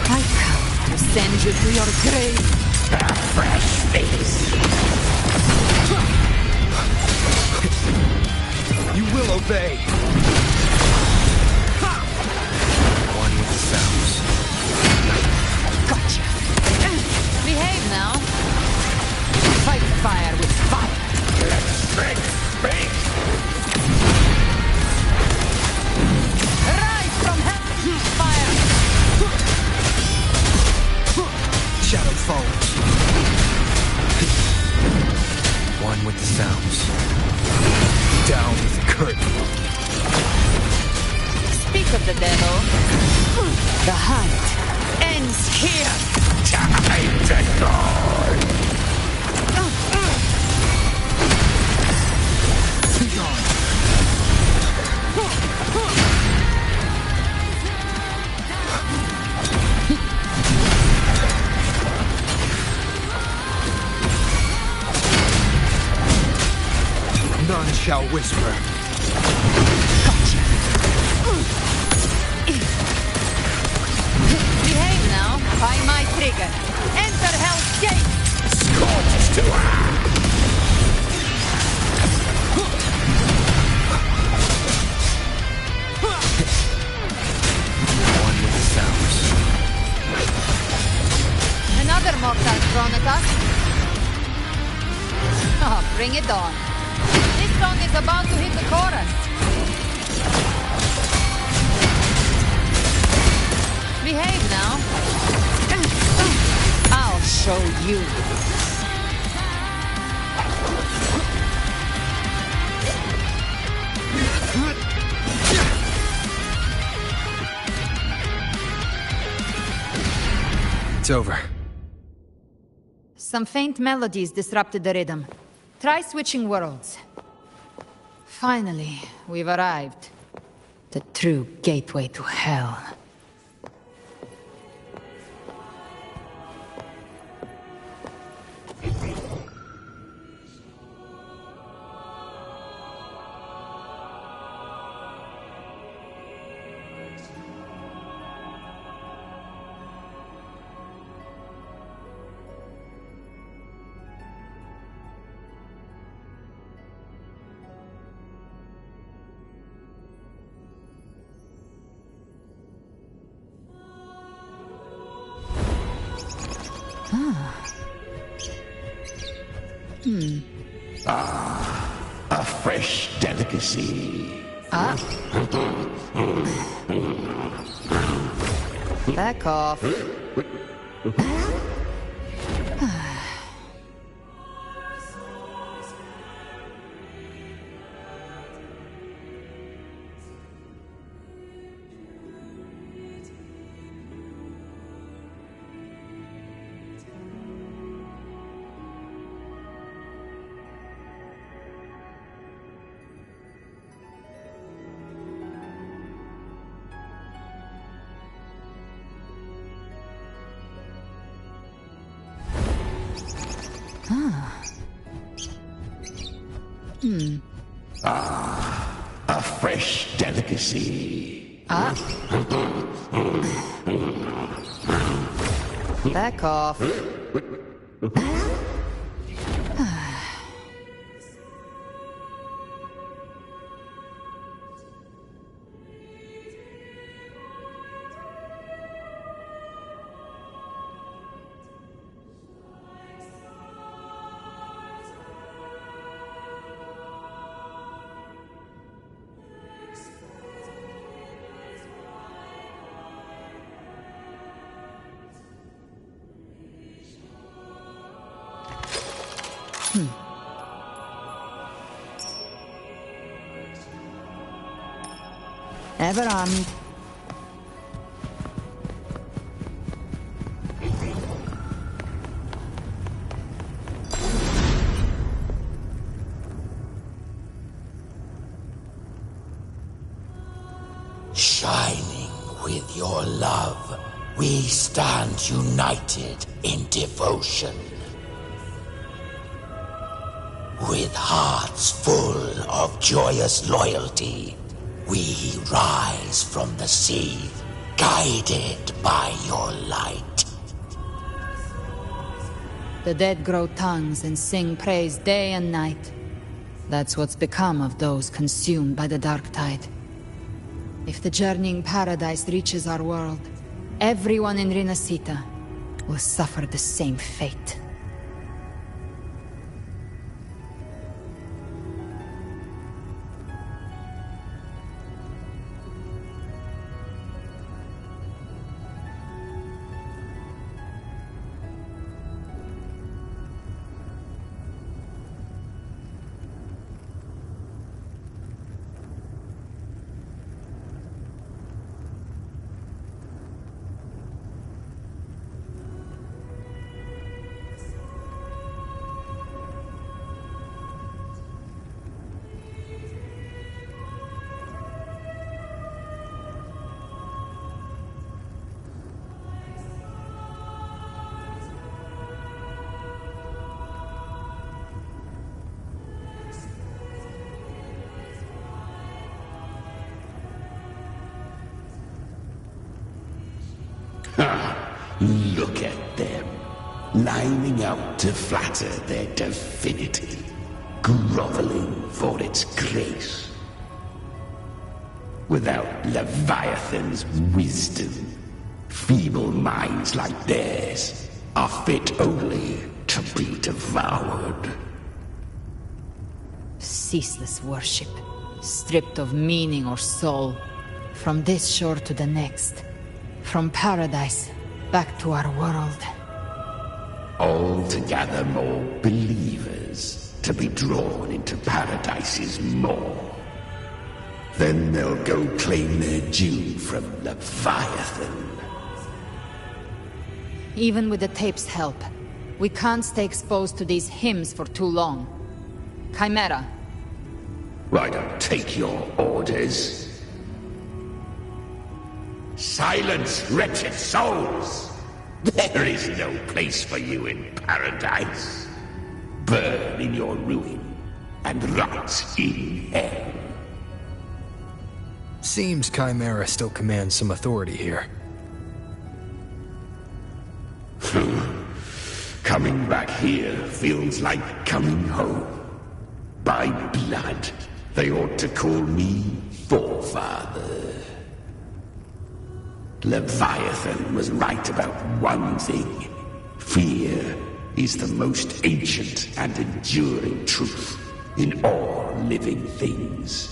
I come to send you to your grave. A fresh face. You will obey. One with the sounds. Gotcha. Behave now. Fight fire with fire. Let's break space. Rise from hell. Fire. Shadow falls. One with the sounds. Down with the curtain. Speak of the devil. The hunt ends here. Time to go. None shall whisper. Gotcha. Behave now. By my trigger. Enter Hell's Gate. Scorched to One with the sounds. Another mortal thrown at us. Oh, bring it on. This song is about to hit the chorus. Behave now. I'll show you. It's over. Some faint melodies disrupted the rhythm. Try switching worlds. Finally, we've arrived. The true gateway to hell. A fresh delicacy. Back off. A fresh delicacy. Back off. Ever armed. Shining with your love, we stand united in devotion. With hearts full of joyous loyalty, we rise from the sea, guided by your light. The dead grow tongues and sing praise day and night. That's what's become of those consumed by the dark tide. If the journeying paradise reaches our world, everyone in Rinasita will suffer the same fate. Look at them, lining up to flatter their divinity, groveling for its grace. Without Leviathan's wisdom, feeble minds like theirs are fit only to be devoured. Ceaseless worship, stripped of meaning or soul, from this shore to the next, from paradise back to our world. All to gather more believers to be drawn into Paradise's maw. Then they'll go claim their due from Leviathan. Even with the tape's help, we can't stay exposed to these hymns for too long. Chimera, I don't take your orders. Silence, wretched souls! There is no place for you in paradise. Burn in your ruin and rot in hell. Seems Chimera still commands some authority here. Coming back here feels like coming home. By blood, they ought to call me Forefather. Leviathan was right about one thing. Fear is the most ancient and enduring truth in all living things.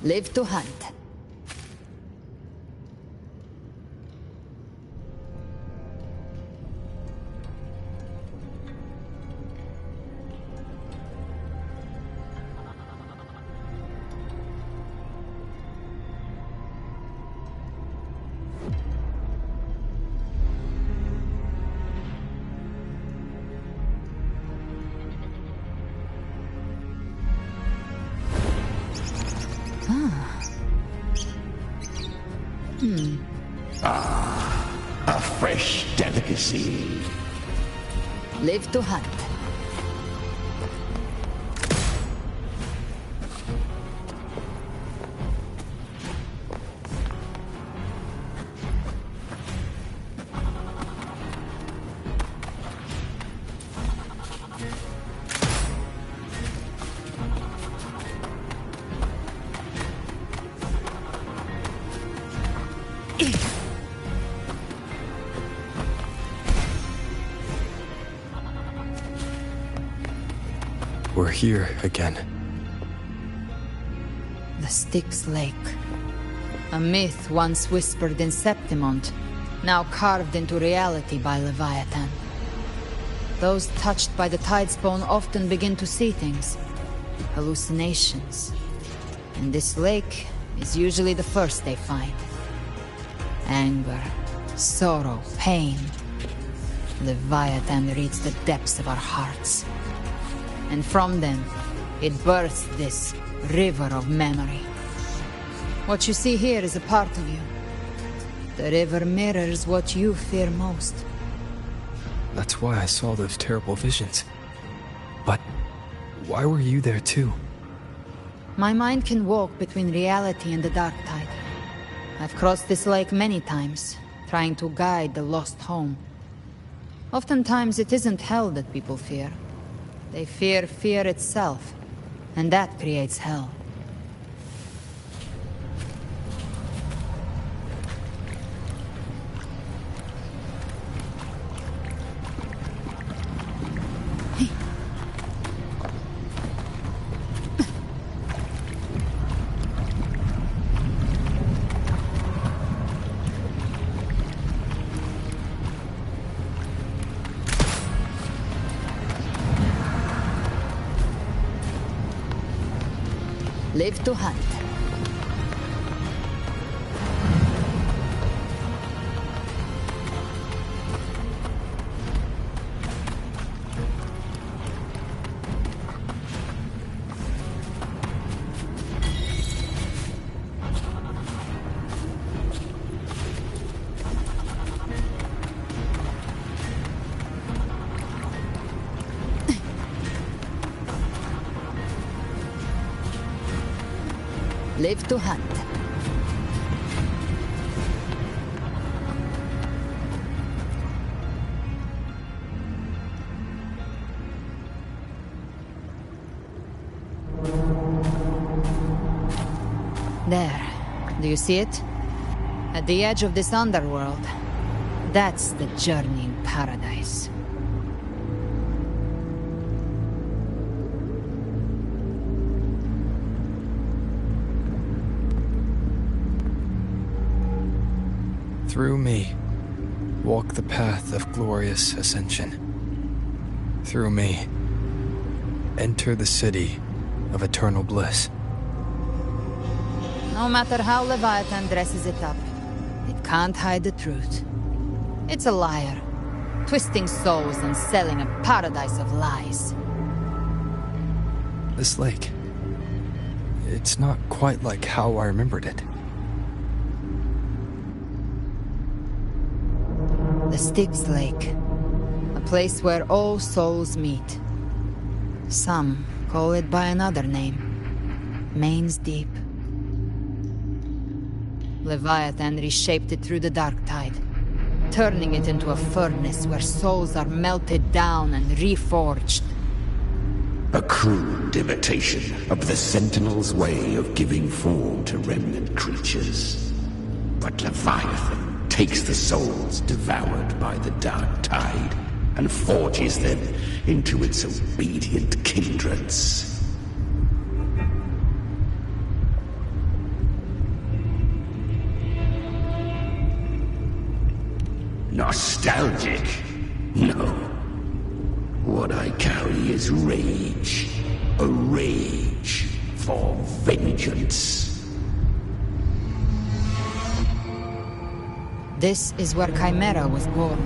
Live to hunt. A fresh delicacy. Live to hunt. We're here again. The Styx Lake. A myth once whispered in Septimont, now carved into reality by Leviathan. Those touched by the Tidespawn often begin to see things. Hallucinations. And this lake is usually the first they find. Anger, sorrow, pain. Leviathan reads the depths of our hearts. And from them, it births this river of memory. What you see here is a part of you. The river mirrors what you fear most. That's why I saw those terrible visions. But why were you there too? My mind can walk between reality and the dark tide. I've crossed this lake many times, trying to guide the lost home. Oftentimes it isn't hell that people fear. They fear fear itself, and that creates hell. Live to hunt. Live to hunt. There. Do you see it? At the edge of this underworld. That's the journeying paradise. Through me, walk the path of glorious ascension. Through me, enter the city of eternal bliss. No matter how Leviathan dresses it up, it can't hide the truth. It's a liar, twisting souls and selling a paradise of lies. This lake, it's not quite like how I remembered it. The Styx Lake. A place where all souls meet. Some call it by another name. Main's Deep. Leviathan reshaped it through the dark tide, turning it into a furnace where souls are melted down and reforged. A crude imitation of the Sentinel's way of giving form to remnant creatures. But Leviathan takes the souls devoured by the dark tide and forges them into its obedient kindreds. Nostalgic? No. What I carry is rage. A rage for vengeance. This is where Chimera was born.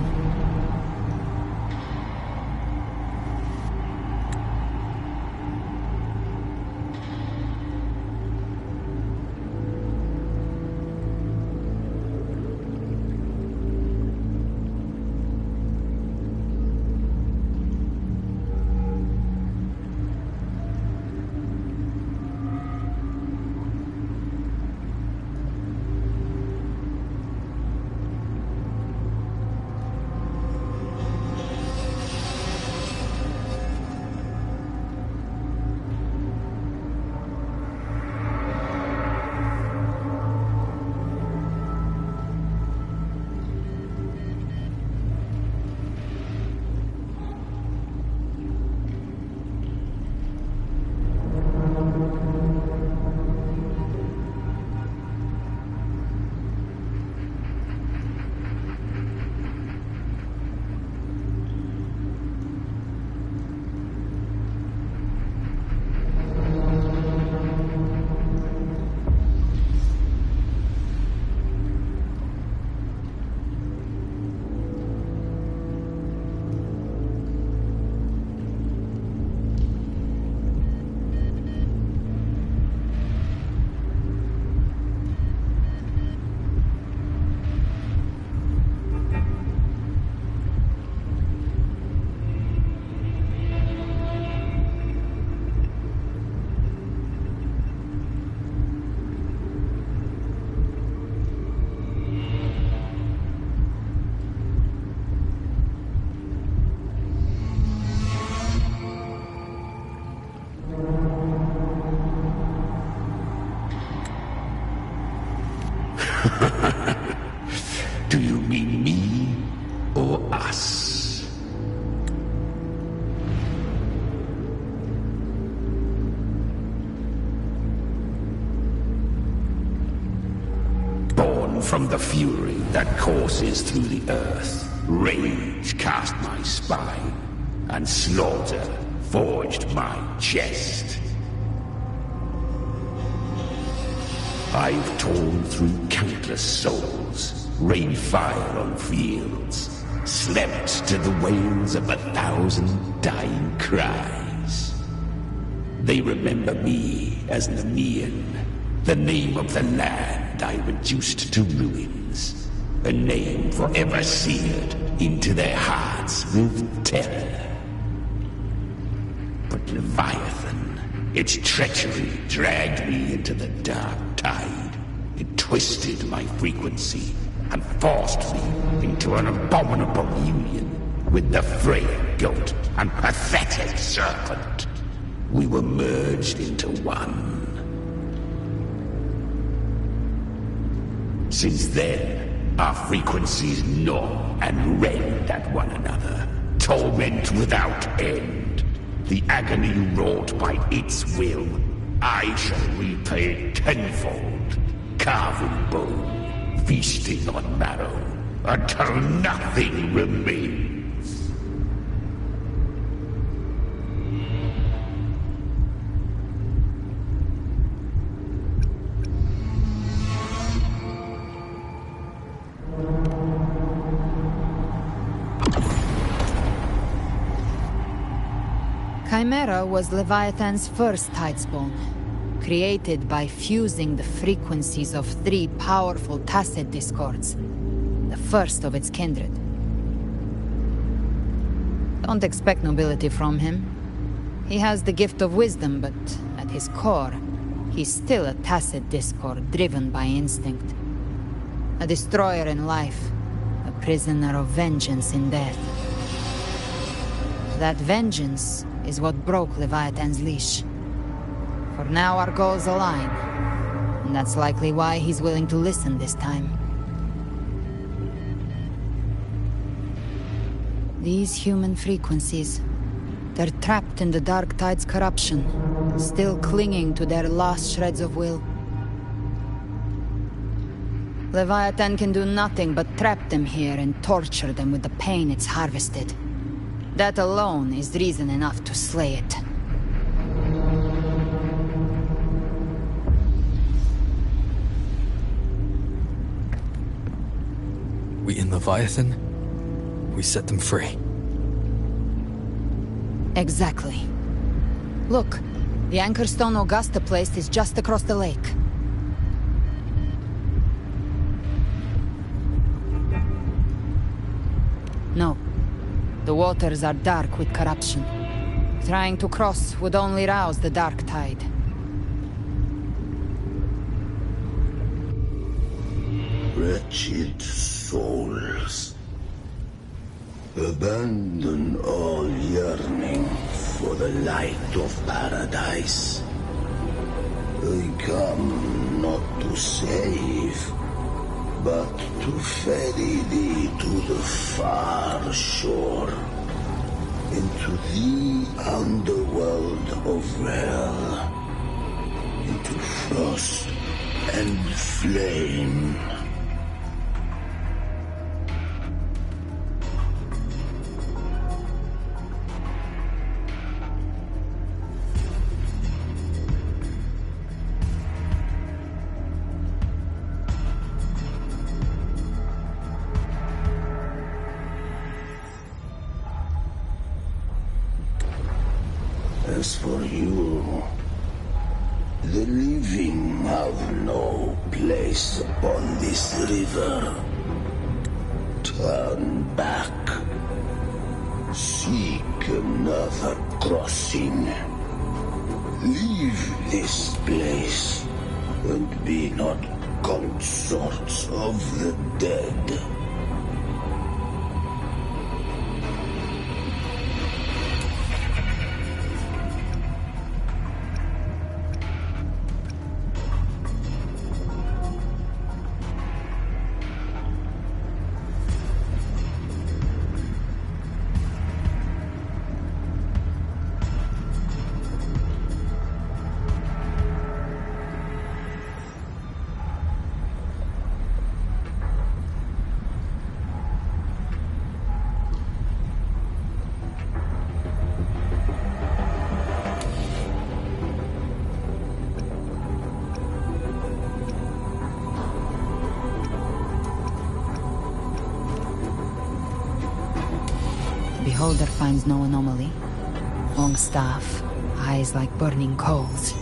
Do you mean me or us? Born from the fury that courses through the earth, rage cast my spine, and slaughter forged my chest. I've torn through countless souls, rained fire on fields, slept to the wails of 1,000 dying cries. They remember me as Nemean, the name of the land I reduced to ruins, a name forever seared into their hearts with terror. But Leviathan, its treachery dragged me into the dark tide. It twisted my frequency and forced me into an abominable union with the frail goat and pathetic serpent. We were merged into one. Since then, our frequencies gnaw and rend at one another, torment without end. The agony wrought by its will, I shall repay tenfold, carving bone, feasting on marrow, until nothing remains. Chimera was Leviathan's first Tidespawn, created by fusing the frequencies of 3 powerful tacet discords, the first of its kindred. Don't expect nobility from him. He has the gift of wisdom, but at his core, he's still a tacet discord driven by instinct. A destroyer in life, a prisoner of vengeance in death. That vengeance is what broke Leviathan's leash. For now our goals align, and that's likely why he's willing to listen this time. These human frequencies, they're trapped in the Dark Tide's corruption, still clinging to their last shreds of will. Leviathan can do nothing but trap them here and torture them with the pain it's harvested. That alone is reason enough to slay it. We in Leviathan? We set them free. Exactly. Look, the Anchorstone Augusta place is just across the lake. No. The waters are dark with corruption. Trying to cross would only rouse the Dark Tide. Wretched souls, abandon all yearning for the light of paradise. I come not to save, but to ferry thee to the far shore, into the underworld of hell, into frost and flame. As for you, the living have no place upon this river. Turn back. Seek another crossing. Leave this place, and be not consorts of the dead. beholder finds no anomaly. Long staff, eyes like burning coals.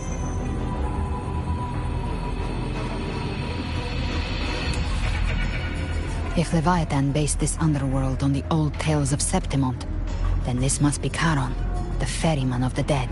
If Leviathan based this underworld on the old tales of Septimont, then this must be Charon, the ferryman of the dead.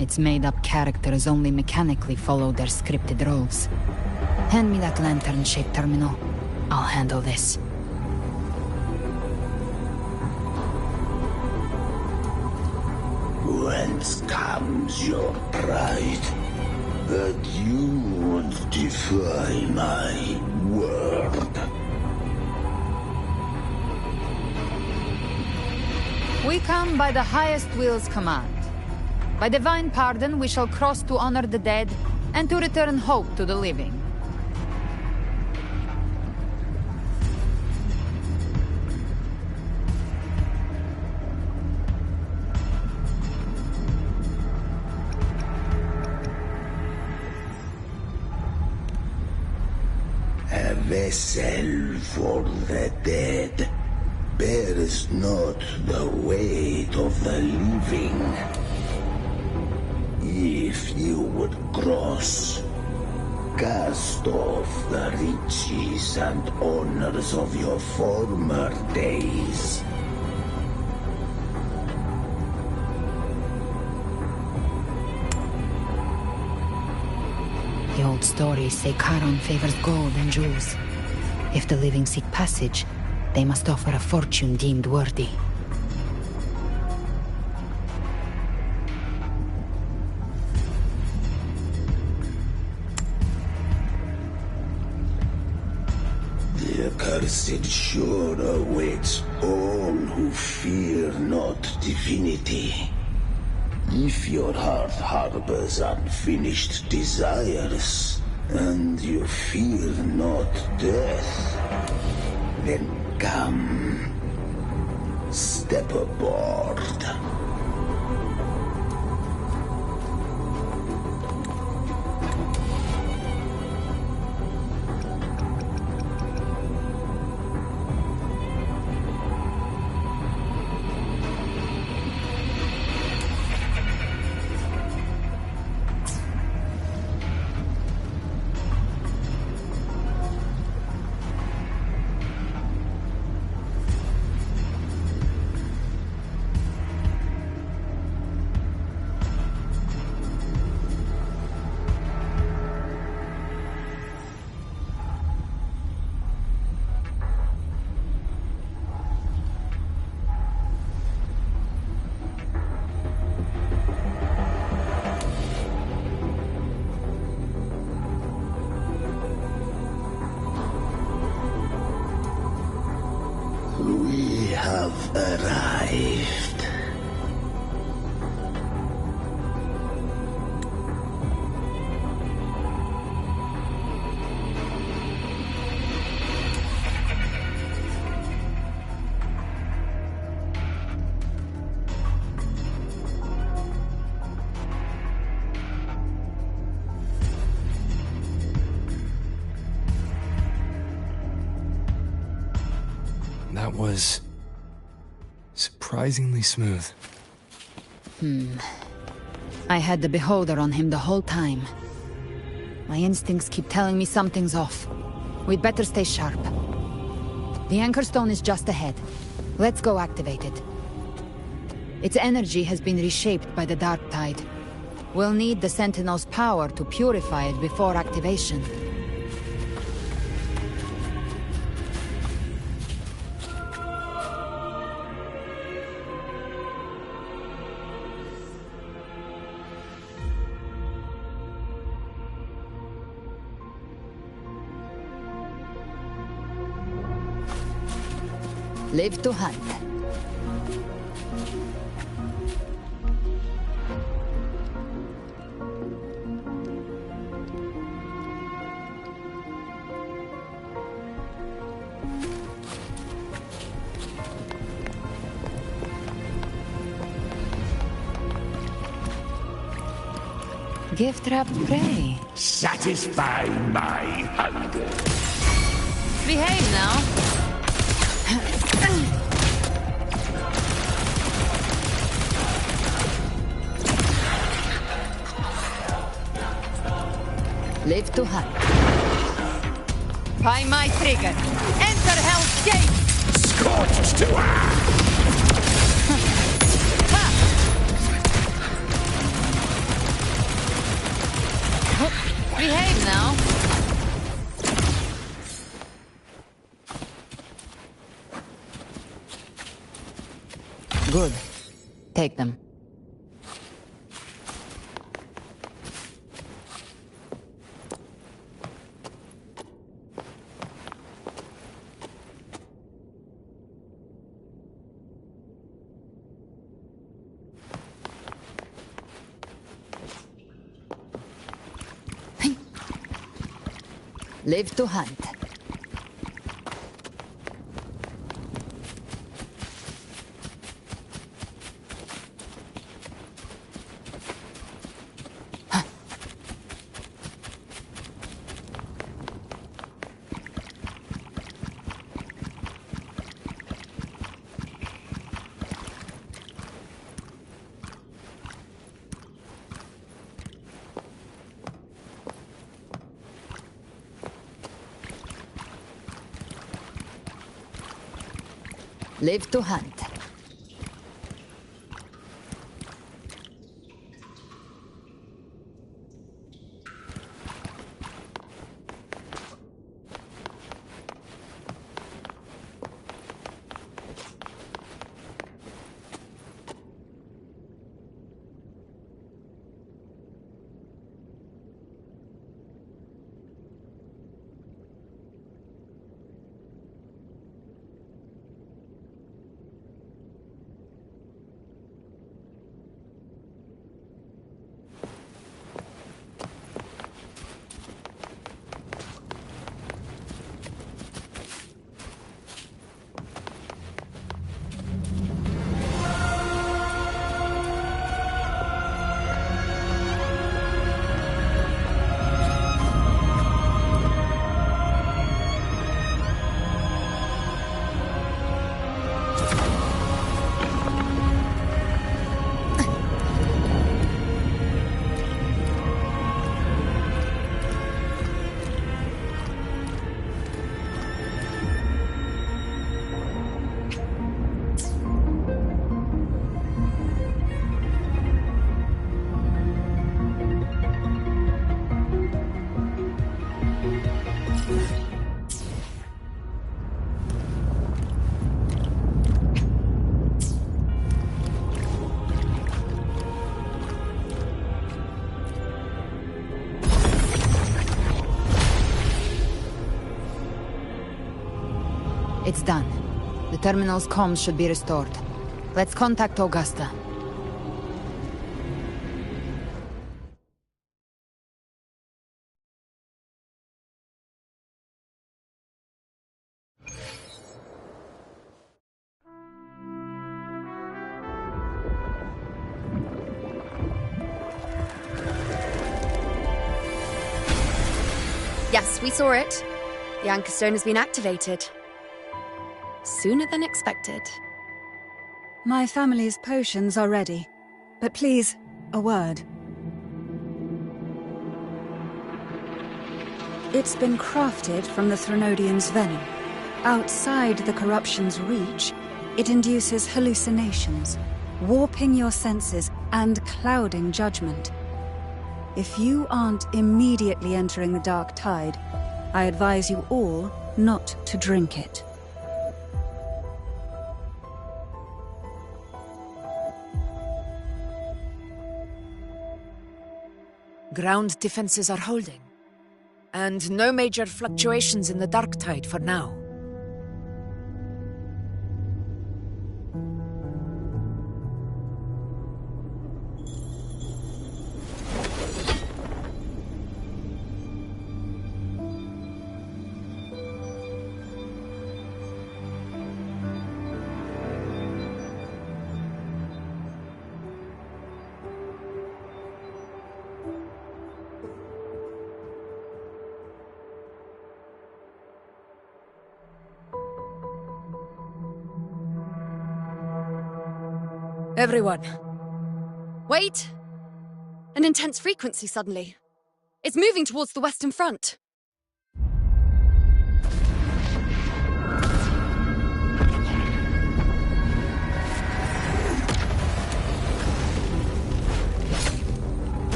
Its made-up characters only mechanically follow their scripted roles. Hand me that lantern-shaped terminal. I'll handle this. Whence comes your pride? That you would defy my word? We come by the highest will's command. By divine pardon, we shall cross to honor the dead, and to return hope to the living. A vessel for the dead bears not the weight of the living. If you would cross, cast off the riches and honors of your former days. The old stories say Charon favors gold and jewels. If the living seek passage, they must offer a fortune deemed worthy. The accursed sure awaits all who fear not divinity. If your heart harbors unfinished desires, and you fear not death, then come, step aboard. We have arrived. That was surprisingly smooth. I had the beholder on him the whole time. My instincts keep telling me something's off. We'd better stay sharp. The Anchor Stone is just ahead. Let's go activate it. Its energy has been reshaped by the Dark Tide. We'll need the Sentinel's power to purify it before activation. Live to hunt. Gift wrap prey. Satisfy my hunger. Behave now. Live to hunt. By my trigger. Enter Hell's Gate! Scorched to Behave now. Good. Take them. Live to hunt. Live to hunt. It's done. The terminal's comms should be restored. Let's contact Augusta. Yes, we saw it. The Anchor Stone has been activated. Sooner than expected. My family's potions are ready. But please, a word. It's been crafted from the Threnodian's venom. Outside the corruption's reach, it induces hallucinations, warping your senses and clouding judgment. If you aren't immediately entering the dark tide, I advise you all not to drink it. Ground defenses are holding, and no major fluctuations in the dark tide for now. Everyone. Wait! An intense frequency suddenly. It's moving towards the Western Front.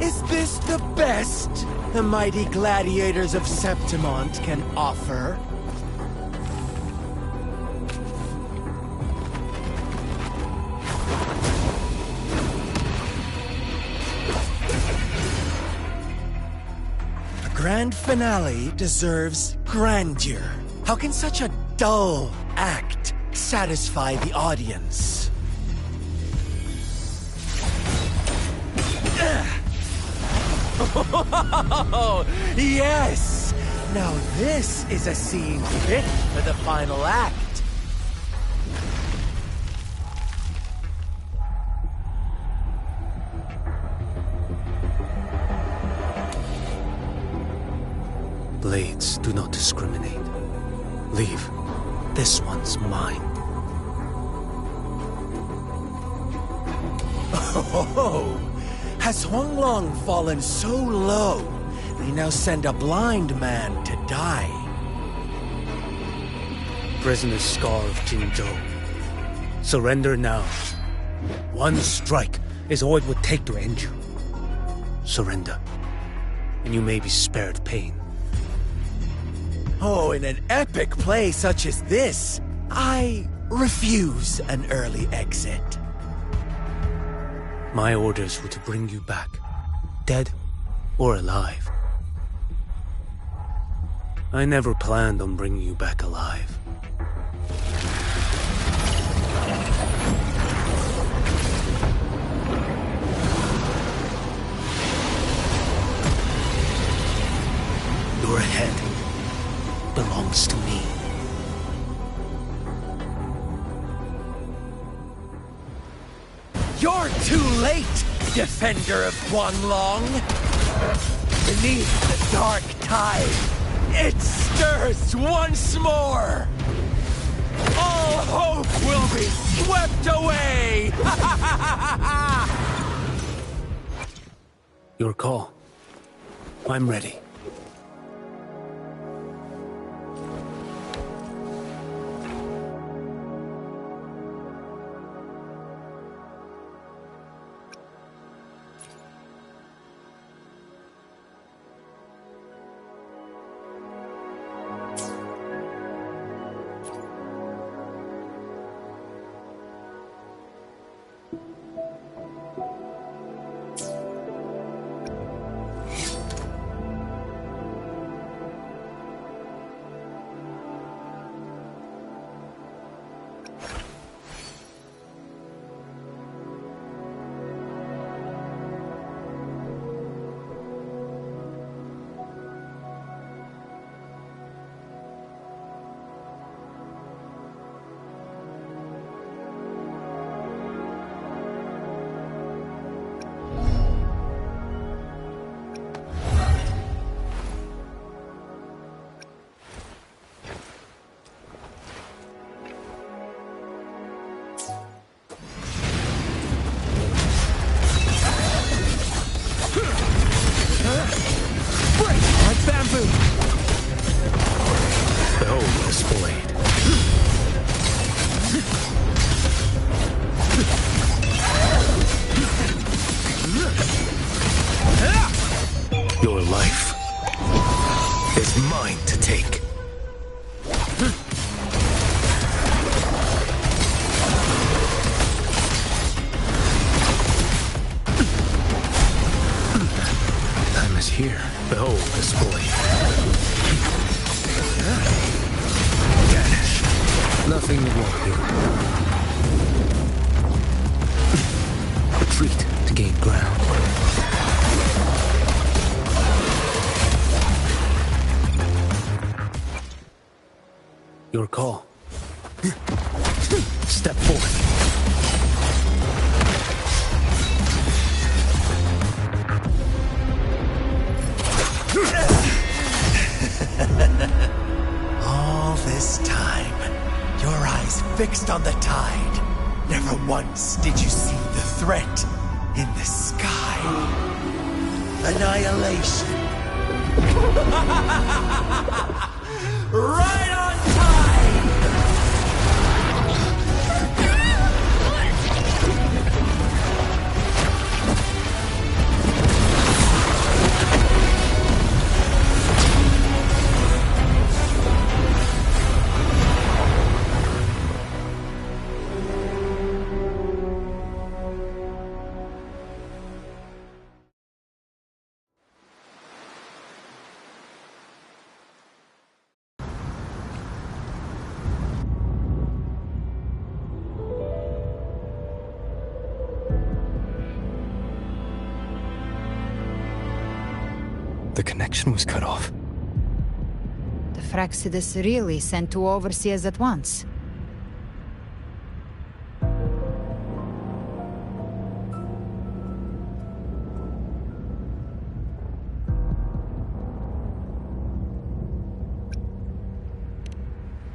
Is this the best the mighty gladiators of Septimont can offer? Grand finale deserves grandeur. How can such a dull act satisfy the audience? Oh, yes! Now this is a scene fit for the final act. Blades do not discriminate. Leave. This one's mine. Oh, has Huanglong fallen so low, they now send a blind man to die? Prisoner Scar of Jingzhou. Surrender now. One strike is all it would take to end you. Surrender, and you may be spared pain. Oh, in an epic play such as this, I refuse an early exit. My orders were to bring you back, dead or alive. I never planned on bringing you back alive. Your head belongs to me. You're too late, defender of Guanlong! Beneath the dark tide, it stirs once more! All hope will be swept away! Your call. I'm ready. Your life is mine to take. Time is here. Behold the spoil. Vanish. Nothing won't do. Retreat to gain ground. Your call. Step forth. All this time, your eyes fixed on the tide. Never once did you see the threat in the sky. Annihilation. Right on time! The connection was cut off. The Fraxidus really sent two overseers at once.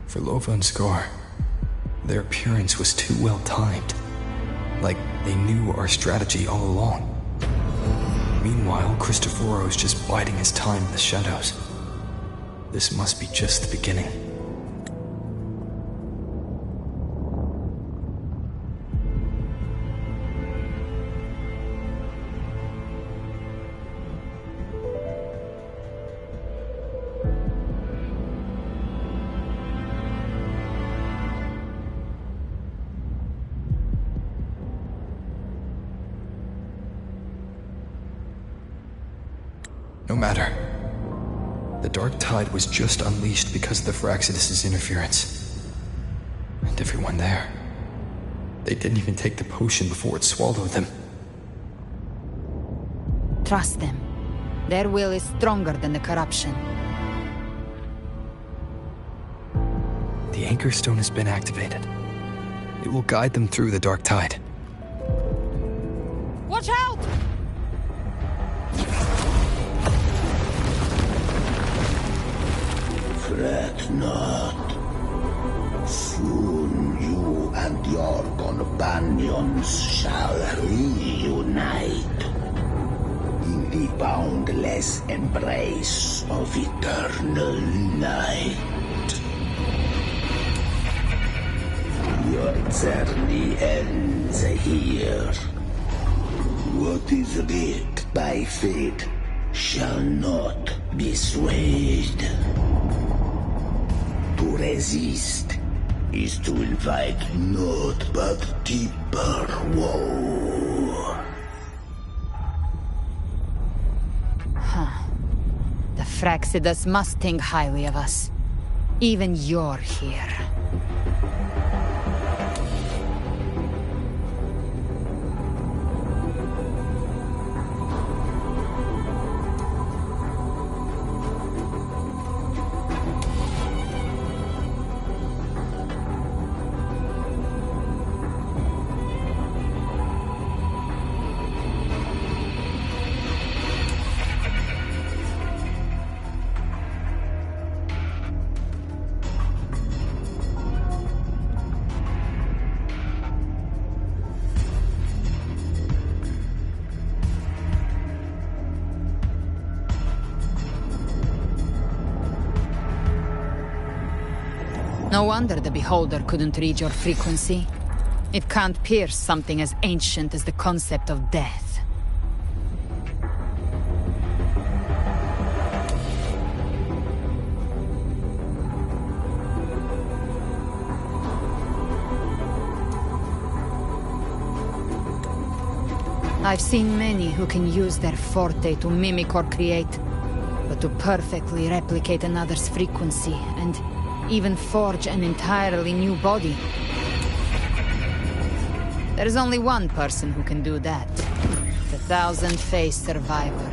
For Lova and Scar, their appearance was too well timed. Like they knew our strategy all along. Meanwhile, Cristoforo's just biding his time in the shadows. This must be just the beginning. No matter. The Dark Tide was just unleashed because of the Fraxidus' interference. And everyone there. They didn't even take the potion before it swallowed them. Trust them. Their will is stronger than the corruption. The Anchor Stone has been activated. It will guide them through the Dark Tide. Watch out! Fret not. Soon you and your companions shall reunite in the boundless embrace of eternal night. Your journey ends here. What is writ by fate shall not be swayed. To resist is to invite naught but deeper woe. The Fraxidus must think highly of us. Even you're here. No wonder the Beholder couldn't read your frequency. It can't pierce something as ancient as the concept of death. I've seen many who can use their forte to mimic or create, but to perfectly replicate another's frequency and even forge an entirely new body. There's only one person who can do that. The thousand-faced survivor.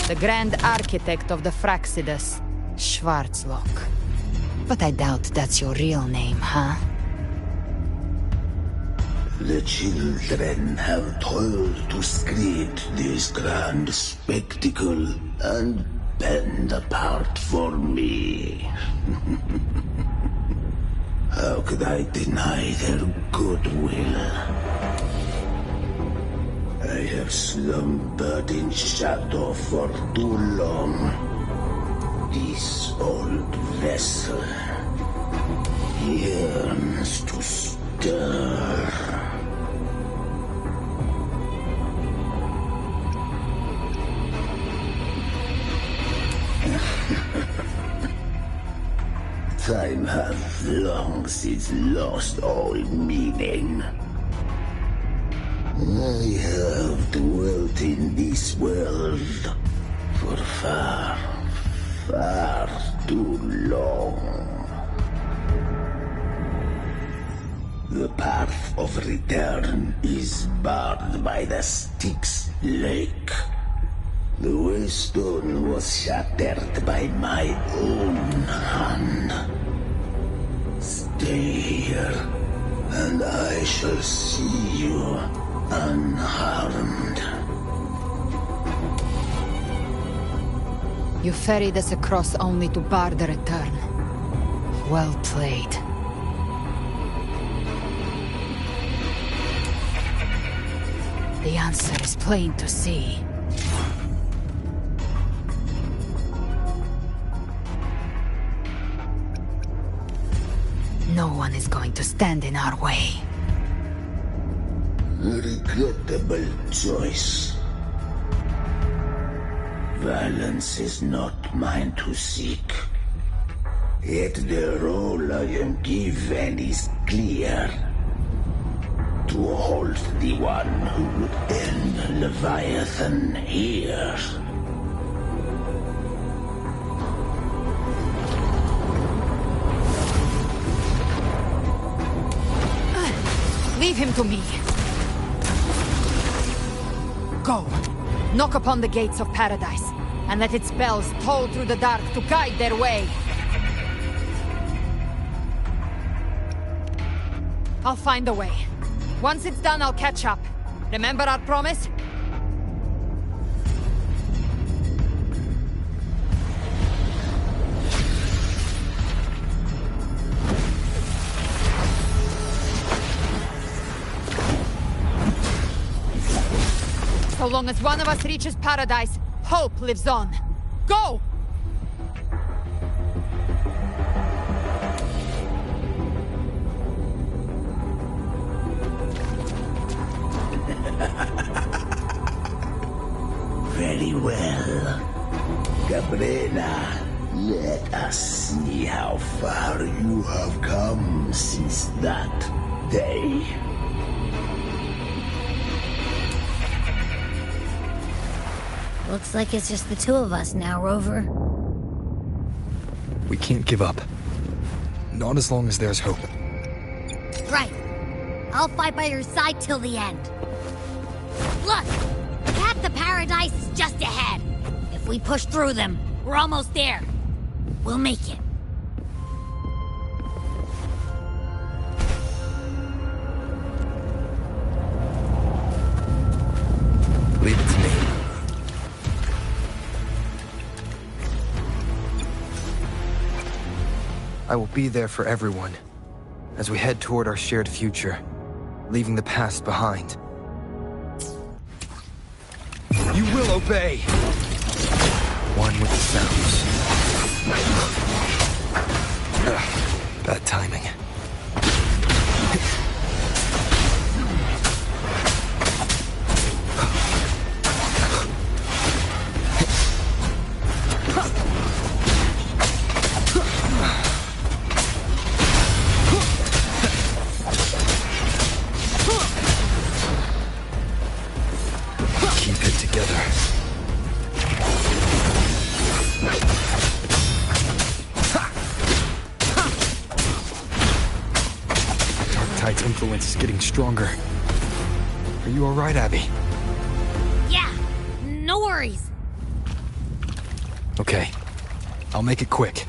The grand architect of the Fraxidus, Schwarzlock. But I doubt that's your real name, huh? The children have toiled to create this grand spectacle and bend apart for me. How could I deny their goodwill? I have slumbered in shadow for too long. This old vessel yearns to stir. Time hath long since lost all meaning. I have dwelt in this world for far, far too long. The path of return is barred by the Styx Lake. The waystone was shattered by my own hand. Stay here, and I shall see you unharmed. You ferried us across only to bar the return. Well played. The answer is plain to see. No one is going to stand in our way. A regrettable choice. Violence is not mine to seek. Yet the role I am given is clear. To hold the one who would end Leviathan here. Leave him to me. Go. Knock upon the gates of paradise, and let its bells toll through the dark to guide their way. I'll find a way. Once it's done, I'll catch up. Remember our promise? So long as one of us reaches paradise, hope lives on. Go! Very well. Cabrera, let us see how far you have come since that day. Looks like it's just the two of us now, Rover. We can't give up. Not as long as there's hope. Right. I'll fight by your side till the end. Look! Path to paradise is just ahead. If we push through them, we're almost there. We'll make it. Leave it to me. I will be there for everyone, as we head toward our shared future, leaving the past behind. You will obey! One with the sounds. Bad timing. influence is getting stronger. Are you alright, Abby? Yeah, no worries. Okay, I'll make it quick.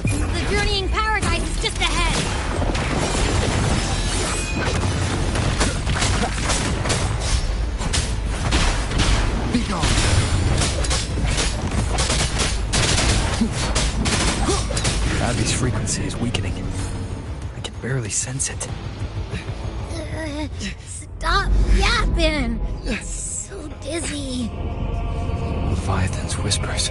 The journeying paradise is just ahead. Be gone. Abby's frequency is weakening. I can barely sense it. Stop yapping. It's so dizzy. Leviathan's whispers.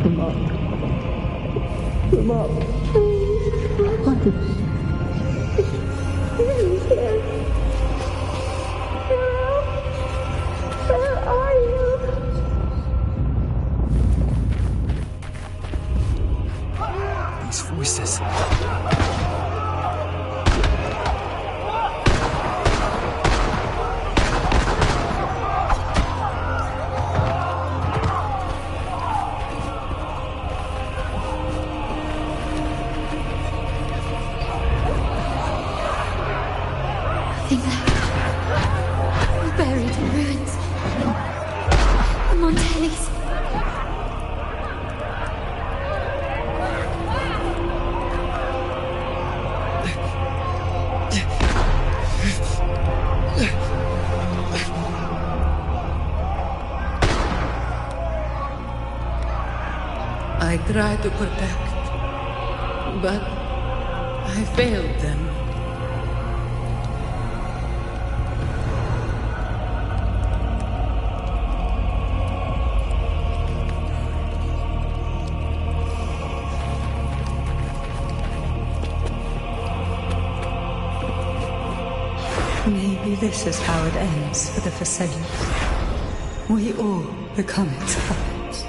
Come up. Come up. Where are you? These voices. Nothing left. We're buried in ruins. The Montellis. I tried to protect, but I failed them. Maybe this is how it ends for the Forsaken. We all become its puppets.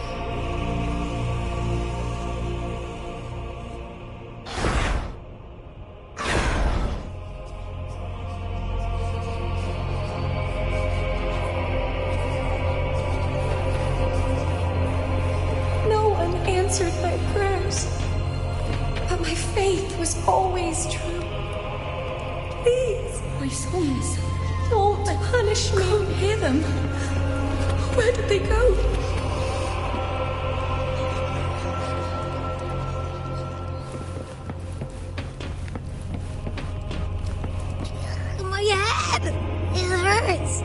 No one answered my prayers. But my faith was always true. Please, my sons, don't punish me. Hear them. Where did they go? My head! It hurts!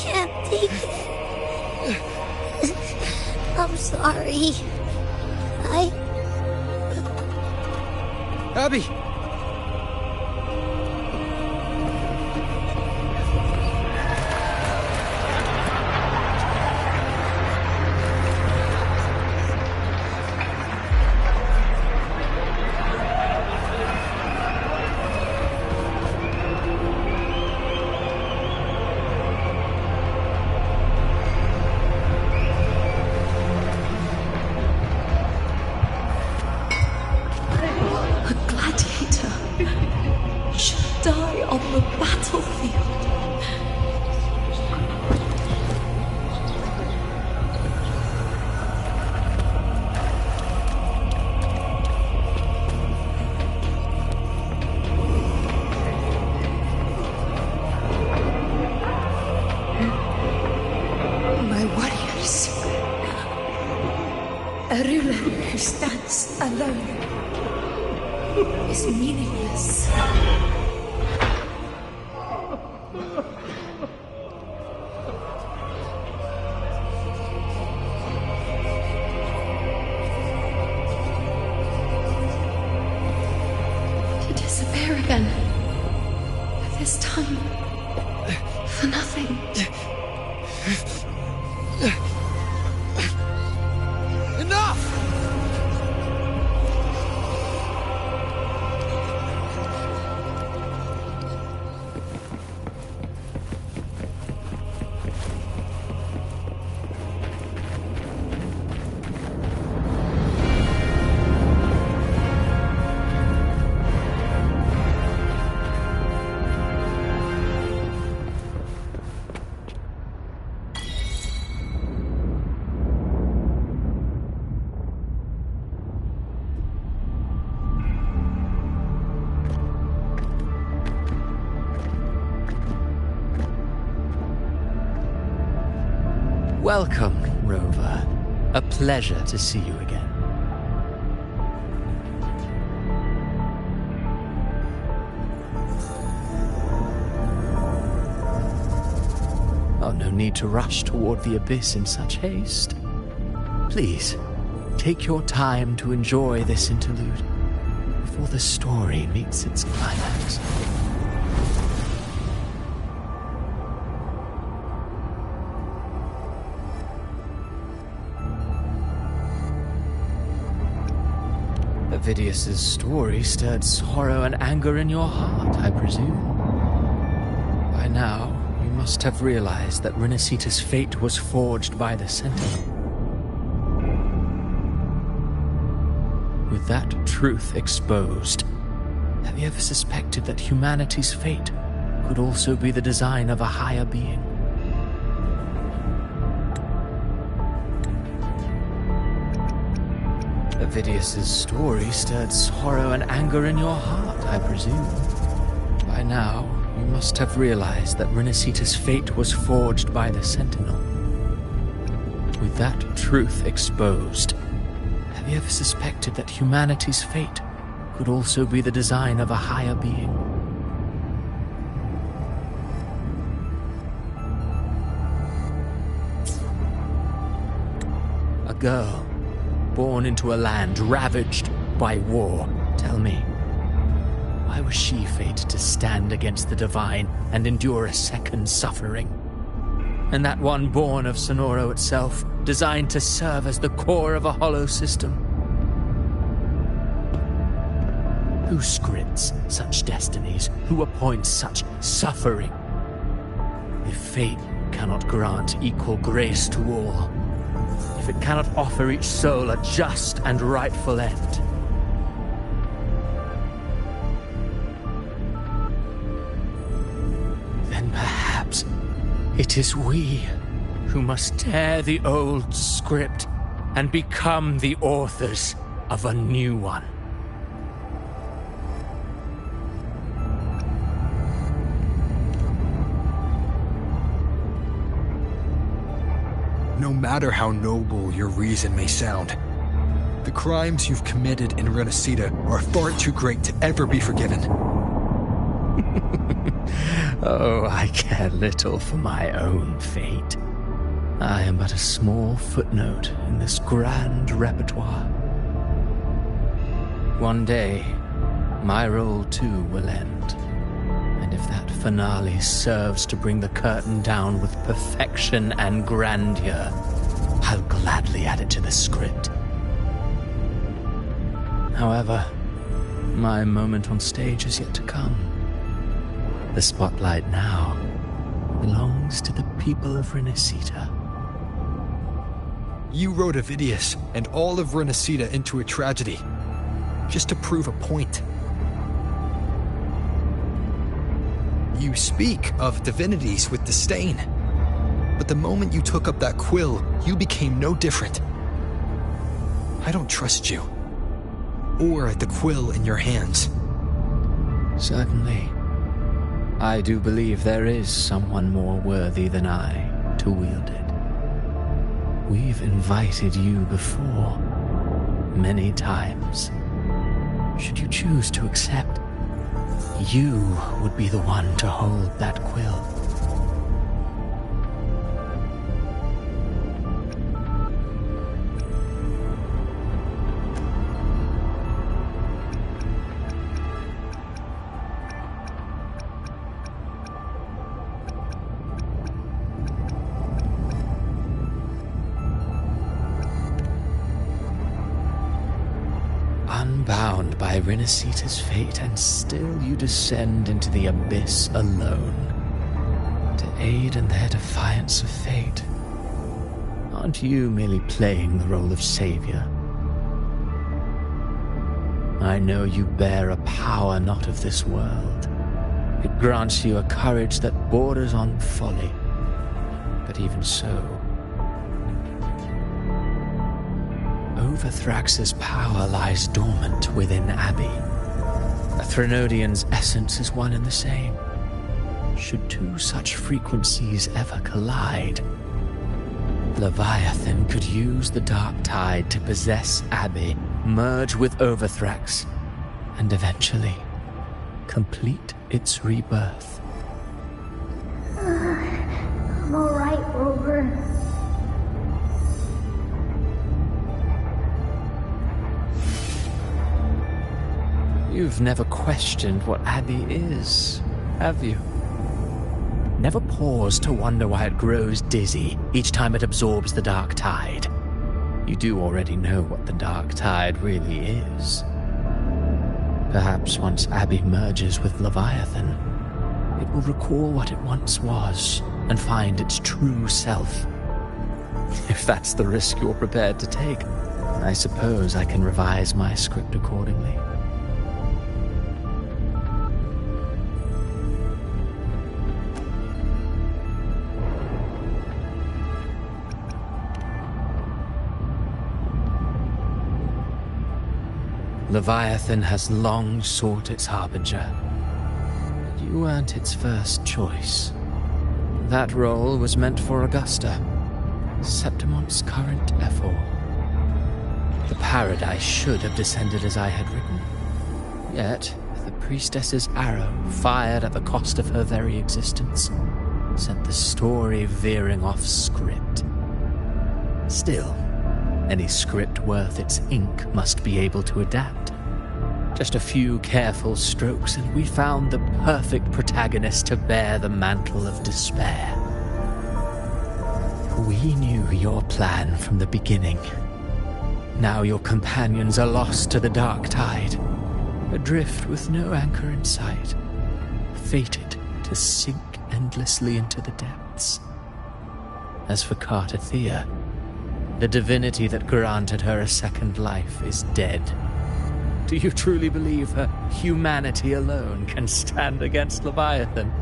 Can't take it. I'm sorry. Abby! A gladiator. A ruler who stands alone is meaningless. To disappear again. This time, for nothing. Enough! Welcome, Rover. A pleasure to see you again. Oh, no need to rush toward the abyss in such haste. Please, take your time to enjoy this interlude before the story meets its climax. Avidius's story stirred sorrow and anger in your heart, I presume. By now, you must have realized that Renacita's fate was forged by the Sentinel. With that truth exposed, have you ever suspected that humanity's fate could also be the design of a higher being? Avidius's story stirred sorrow and anger in your heart, I presume. By now, you must have realized that Renacita's fate was forged by the Sentinel. With that truth exposed, have you ever suspected that humanity's fate could also be the design of a higher being? A girl born into a land ravaged by war. Tell me, why was she fated to stand against the divine and endure a second suffering? And that one born of Sonoro itself, designed to serve as the core of a hollow system? Who scripts such destinies? Who appoints such suffering? If fate cannot grant equal grace to all, if it cannot offer each soul a just and rightful end, then perhaps it is we who must tear the old script and become the authors of a new one. No matter how noble your reason may sound, the crimes you've committed in Renacita are far too great to ever be forgiven. Oh, I care little for my own fate. I am but a small footnote in this grand repertoire. One day, my role too will end. And if that finale serves to bring the curtain down with perfection and grandeur, I'll gladly add it to the script. However, my moment on stage is yet to come. The spotlight now belongs to the people of Renacita. You wrote Avidius and all of Renacita into a tragedy, just to prove a point. You speak of divinities with disdain, but the moment you took up that quill, you became no different. I don't trust you, or the quill in your hands. Certainly. I do believe there is someone more worthy than I to wield it. We've invited you before, many times. Should you choose to accept, you would be the one to hold that quill. Unbound by Renacita's fate, and still you descend into the abyss alone, to aid in their defiance of fate. Aren't you merely playing the role of savior? I know you bear a power not of this world. It grants you a courage that borders on folly. But even so, Overthrax's power lies dormant within Abbey. A Threnodian's essence is one and the same. Should two such frequencies ever collide, Leviathan could use the dark tide to possess Abbey, merge with Overthrax, and eventually complete its rebirth. I'm alright, Rover. You've never questioned what Abbey is, have you? Never paused to wonder why it grows dizzy each time it absorbs the dark tide. You do already know what the dark tide really is. Perhaps once Abbey merges with Leviathan, it will recall what it once was and find its true self. If that's the risk you're prepared to take, I suppose I can revise my script accordingly. Leviathan has long sought its harbinger, but you weren't its first choice. That role was meant for Augusta, Septimon's current Ephor. The paradise should have descended as I had written. Yet, the priestess's arrow, fired at the cost of her very existence, sent the story veering off script. Still, any script worth its ink must be able to adapt. Just a few careful strokes, and we found the perfect protagonist to bear the mantle of despair. We knew your plan from the beginning. Now your companions are lost to the dark tide, adrift with no anchor in sight, fated to sink endlessly into the depths. As for Cartathea, the divinity that granted her a second life is dead. Do you truly believe her humanity alone can stand against Leviathan?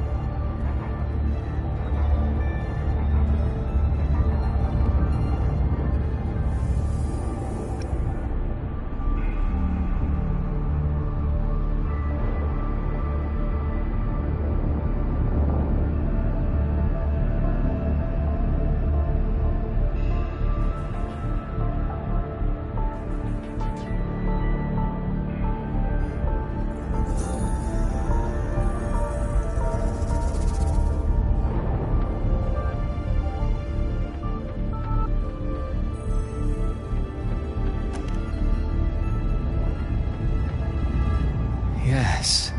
Yes,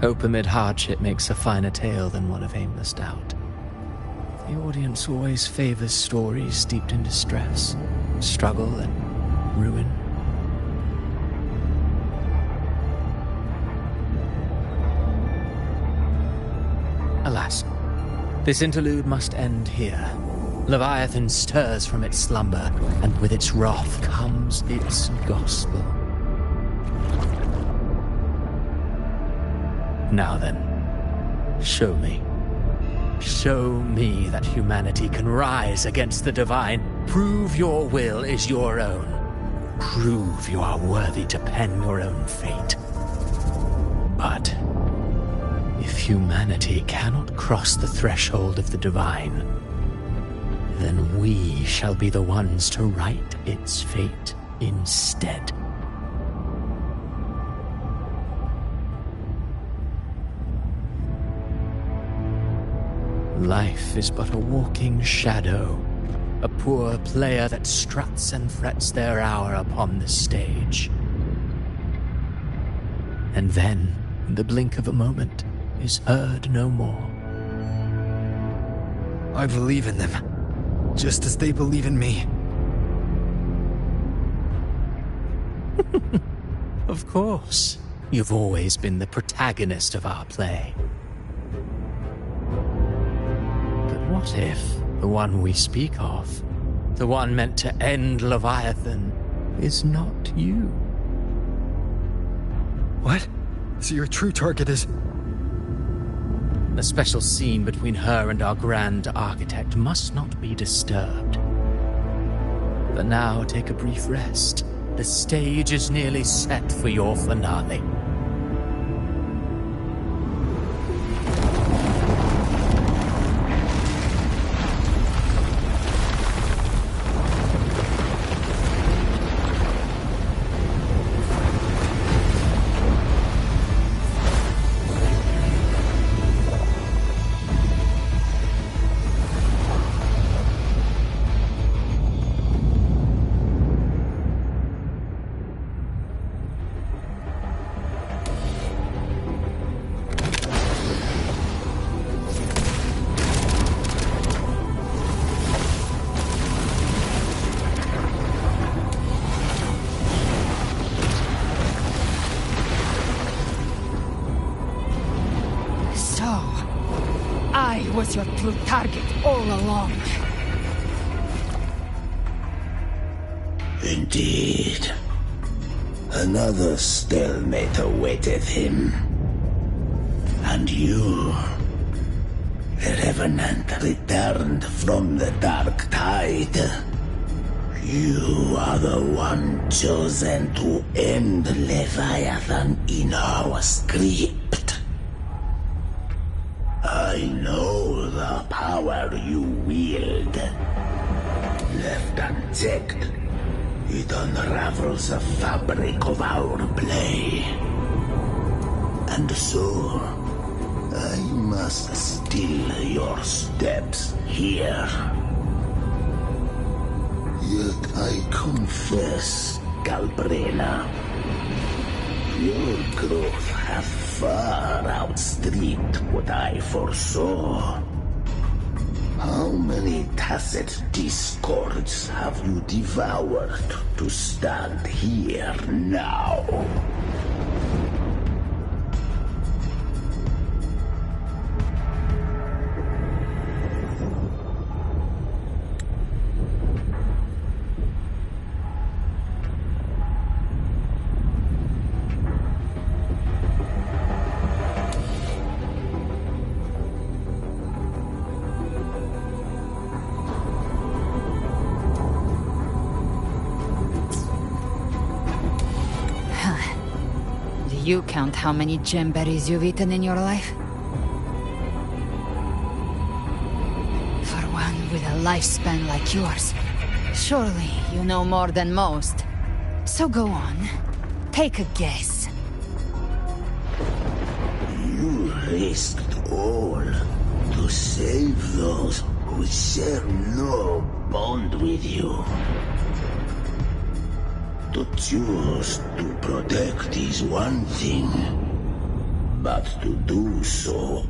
hope amid hardship makes a finer tale than one of aimless doubt. The audience always favors stories steeped in distress, struggle, and ruin. Alas, this interlude must end here. Leviathan stirs from its slumber, and with its wrath comes its gospel. Now then, show me. Show me that humanity can rise against the divine. Prove your will is your own. Prove you are worthy to pen your own fate. But if humanity cannot cross the threshold of the divine, then we shall be the ones to write its fate. instead. Life is but a walking shadow, a poor player that struts and frets their hour upon the stage. And then, in the blink of a moment, is heard no more. I believe in them, just as they believe in me. Of course. You've always been the protagonist of our play. But what if the one we speak of, the one meant to end Leviathan, is not you? What? So your true target is... The special scene between her and our Grand Architect must not be disturbed. But now take a brief rest. The stage is nearly set for your finale. I was your true target all along. Indeed. Another stalemate awaited him. And you, the Revenant returned from the Dark Tide. You are the one chosen to end Leviathan in our script. I know the power you wield. Left unchecked, it unravels the fabric of our play. And so, I must still your steps here. Yet I confess, Galbrena, your growth hath far outstripped what I foresaw. How many tacit discords have you devoured to stand here now? Do you count how many gemberries you've eaten in your life? For one with a lifespan like yours, surely you know more than most. So go on, take a guess. You risked all to save those who share no bond with you. To choose to protect is one thing, but to do so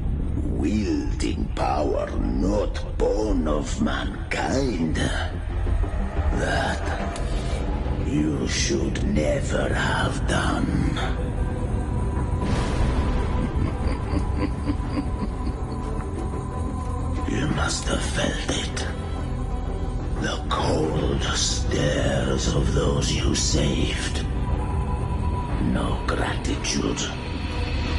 wielding power not born of mankind, that you should never have done. You must have felt it. The cold stares of those you saved. No gratitude.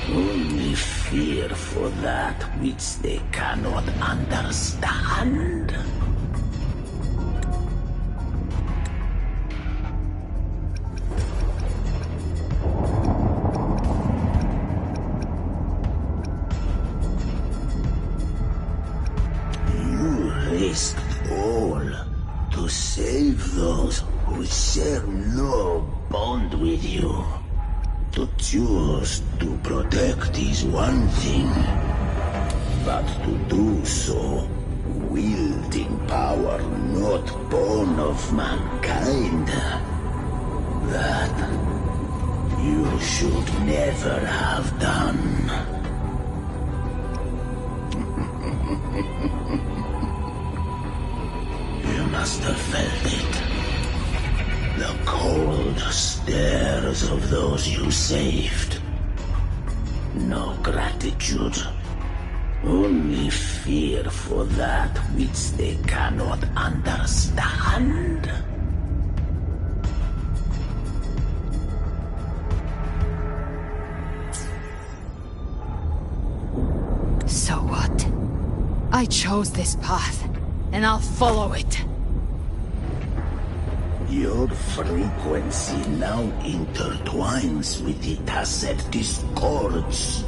Only fear for that which they cannot understand. You risked all to save those who share no no bond with you. To choose to protect is one thing, but to do so, wielding power not born of mankind, that you should never have done. You must have felt it. The cold stares of those you saved. No gratitude. Only fear for that which they cannot understand. So what? I chose this path, and I'll follow it. Your frequency now intertwines with the Tacet discords.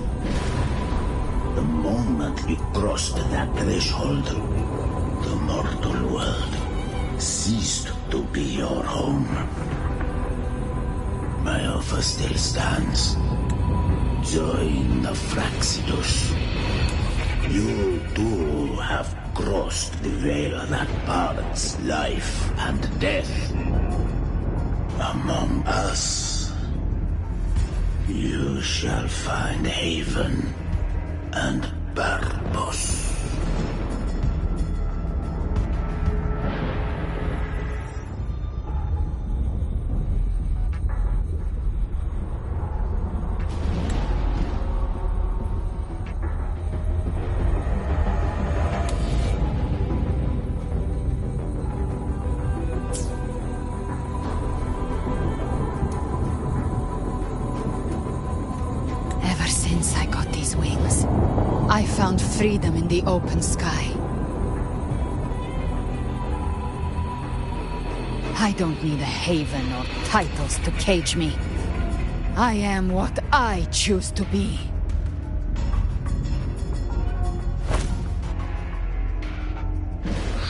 The moment you crossed that threshold, the mortal world ceased to be your home. My offer still stands. Join the Fraxidus. You too have crossed the veil that parts life and death. Among us, you shall find haven and purpose. I found freedom in the open sky. I don't need a haven or titles to cage me. I am what I choose to be.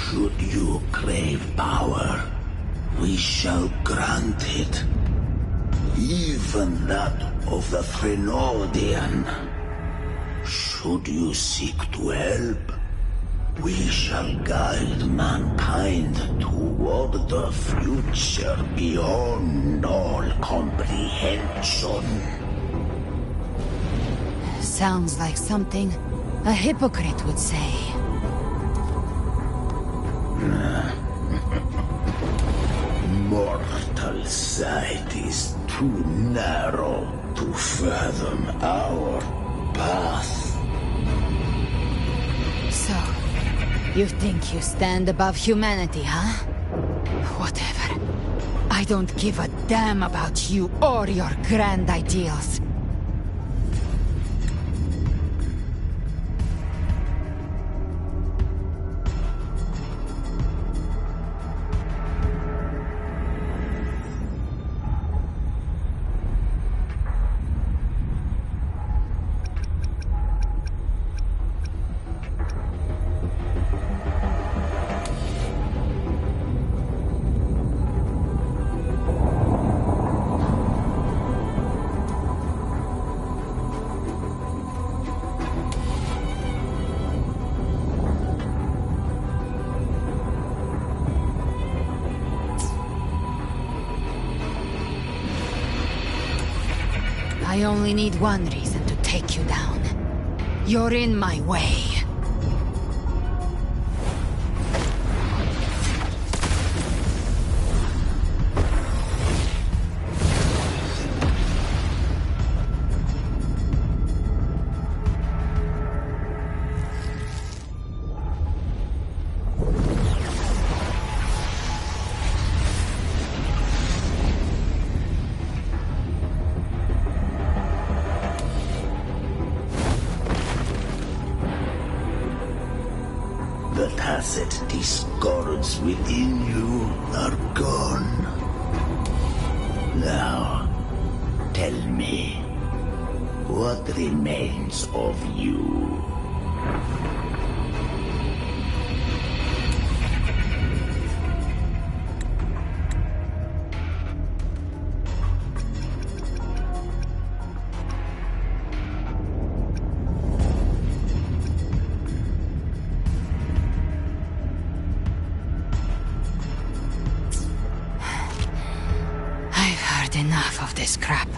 Should you crave power, we shall grant it. Even that of the Threnodian. Should you seek to help, we shall guide mankind toward the future beyond all comprehension. Sounds like something a hypocrite would say. Mortal sight is too narrow to fathom our path. So, you think you stand above humanity, huh? Whatever. I don't give a damn about you or your grand ideals. I only need one reason to take you down. You're in my way. The tacit discords within you are gone. Now, tell me, what remains of you? enough of this crap.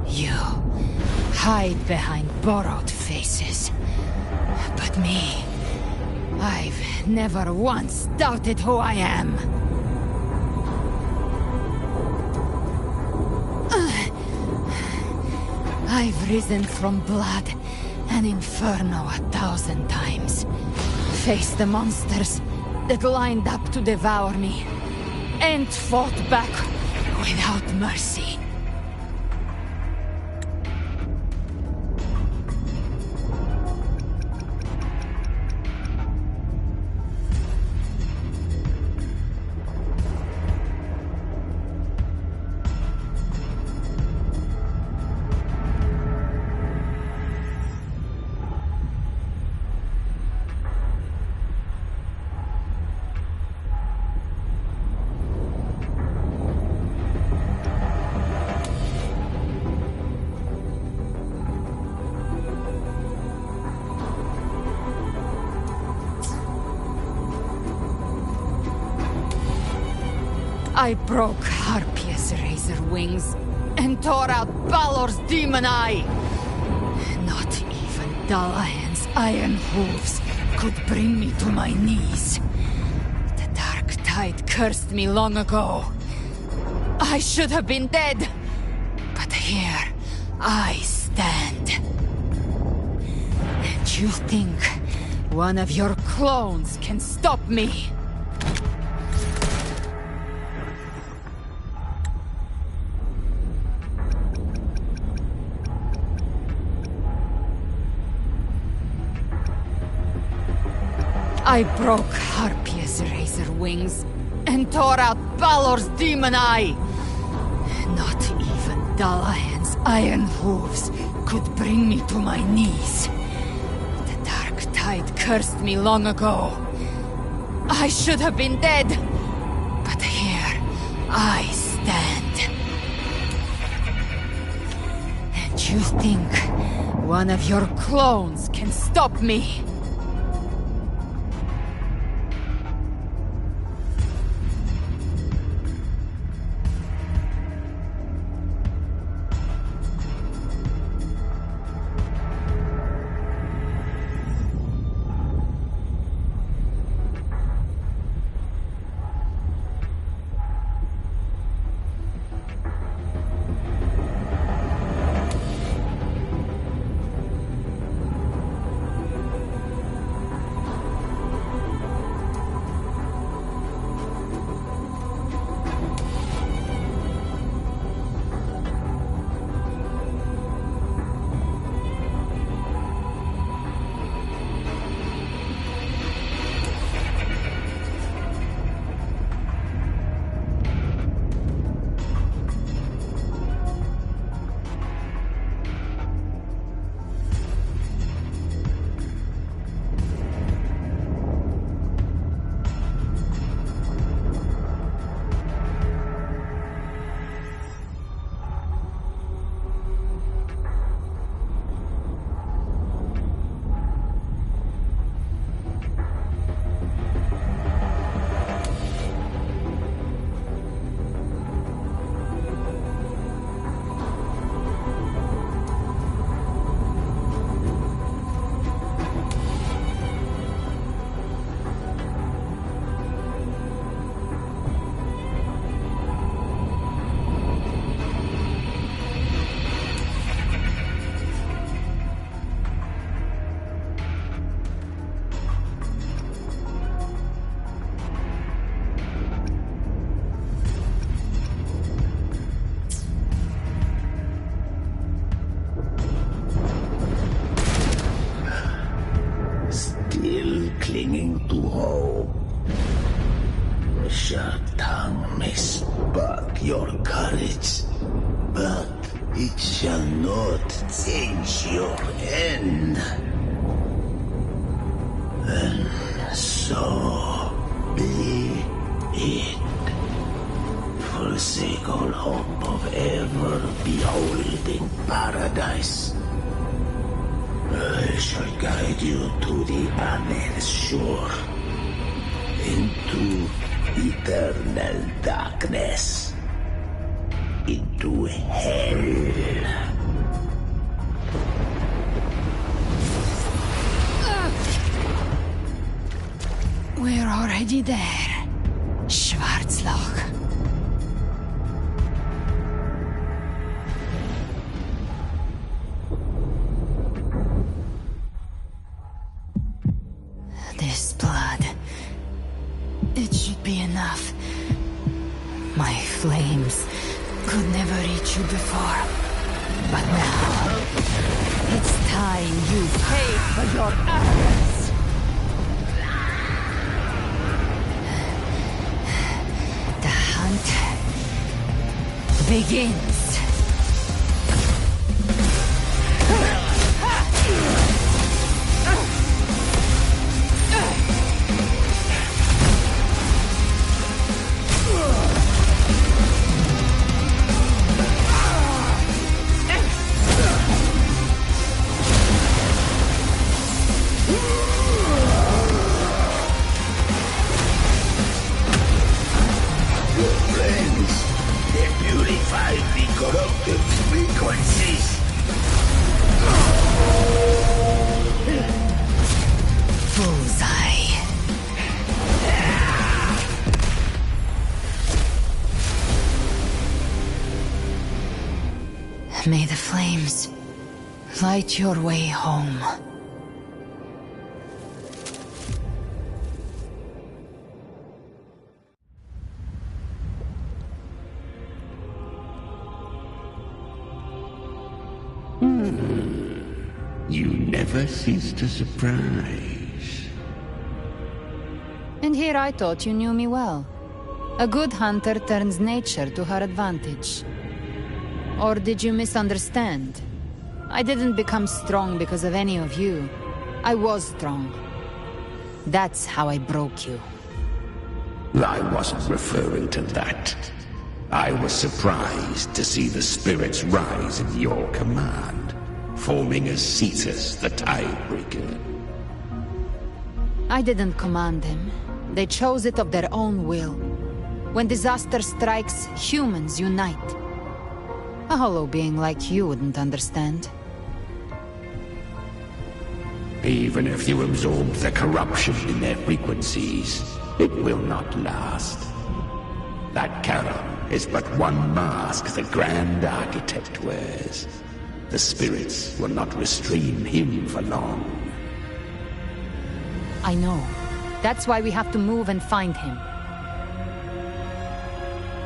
You hide behind borrowed faces. But me, I've never once doubted who I am. I've risen from blood and inferno 1,000 times. Faced the monsters that lined up to devour me, and fought back without mercy. I broke Harpia's razor wings and tore out Balor's demon eye. Not even Dalahan's iron hooves could bring me to my knees. The dark tide cursed me long ago. I should have been dead, but here I stand. And you think one of your clones can stop me? I broke Harpia's razor wings and tore out Balor's demon eye. Not even Dalahan's iron hooves could bring me to my knees. The dark tide cursed me long ago. I should have been dead, but here I stand. And you think one of your clones can stop me? clinging to hope. A sharp tongue may spark your courage, but it shall not change your end. And so be it. Forsake all hope of ever beholding paradise. I shall guide you to the Amel's shore. A into eternal darkness. Into hell. We're already there. Schwarzloch. This blood. It should be enough. My flames could never reach you before. But now, it's time you pay for your actions. The hunt begins. May the flames light your way home. You never cease to surprise. And here I thought you knew me well. A good hunter turns nature to her advantage. Or did you misunderstand? I didn't become strong because of any of you. I was strong. That's how I broke you. I wasn't referring to that. I was surprised to see the spirits rise at your command, forming as Cetus the Tidebreaker. I didn't command them. They chose it of their own will. When disaster strikes, humans unite. A hollow being like you wouldn't understand. Even if you absorb the corruption in their frequencies, it will not last. That Charon is but one mask the Grand Architect wears. The spirits will not restrain him for long. I know. That's why we have to move and find him.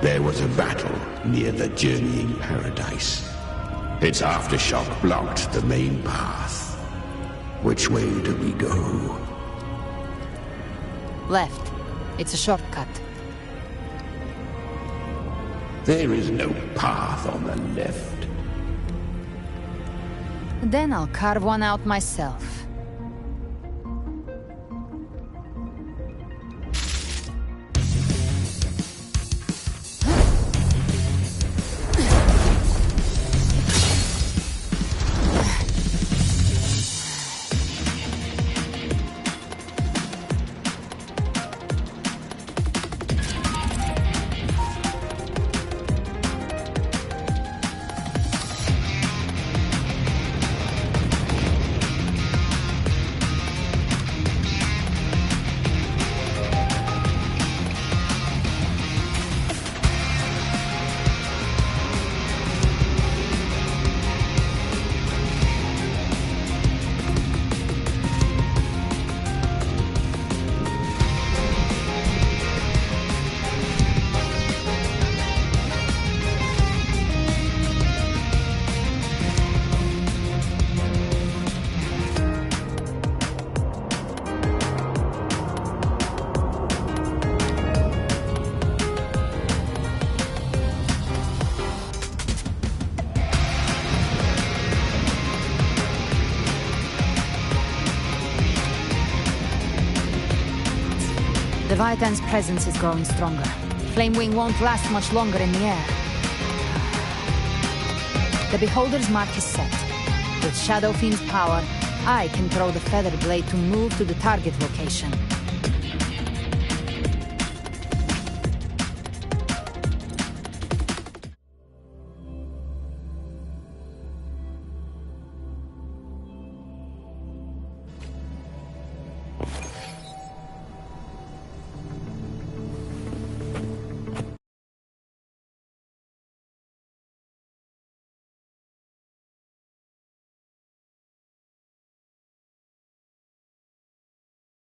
There was a battle near the Journeying Paradise. Its aftershock blocked the main path. Which way do we go? Left. It's a shortcut. There is no path on the left. Then I'll carve one out myself. Leviathan's presence is growing stronger. Flamewing won't last much longer in the air. The Beholder's mark is set. With Shadow Fiend's power, I can throw the Feather Blade to move to the target location.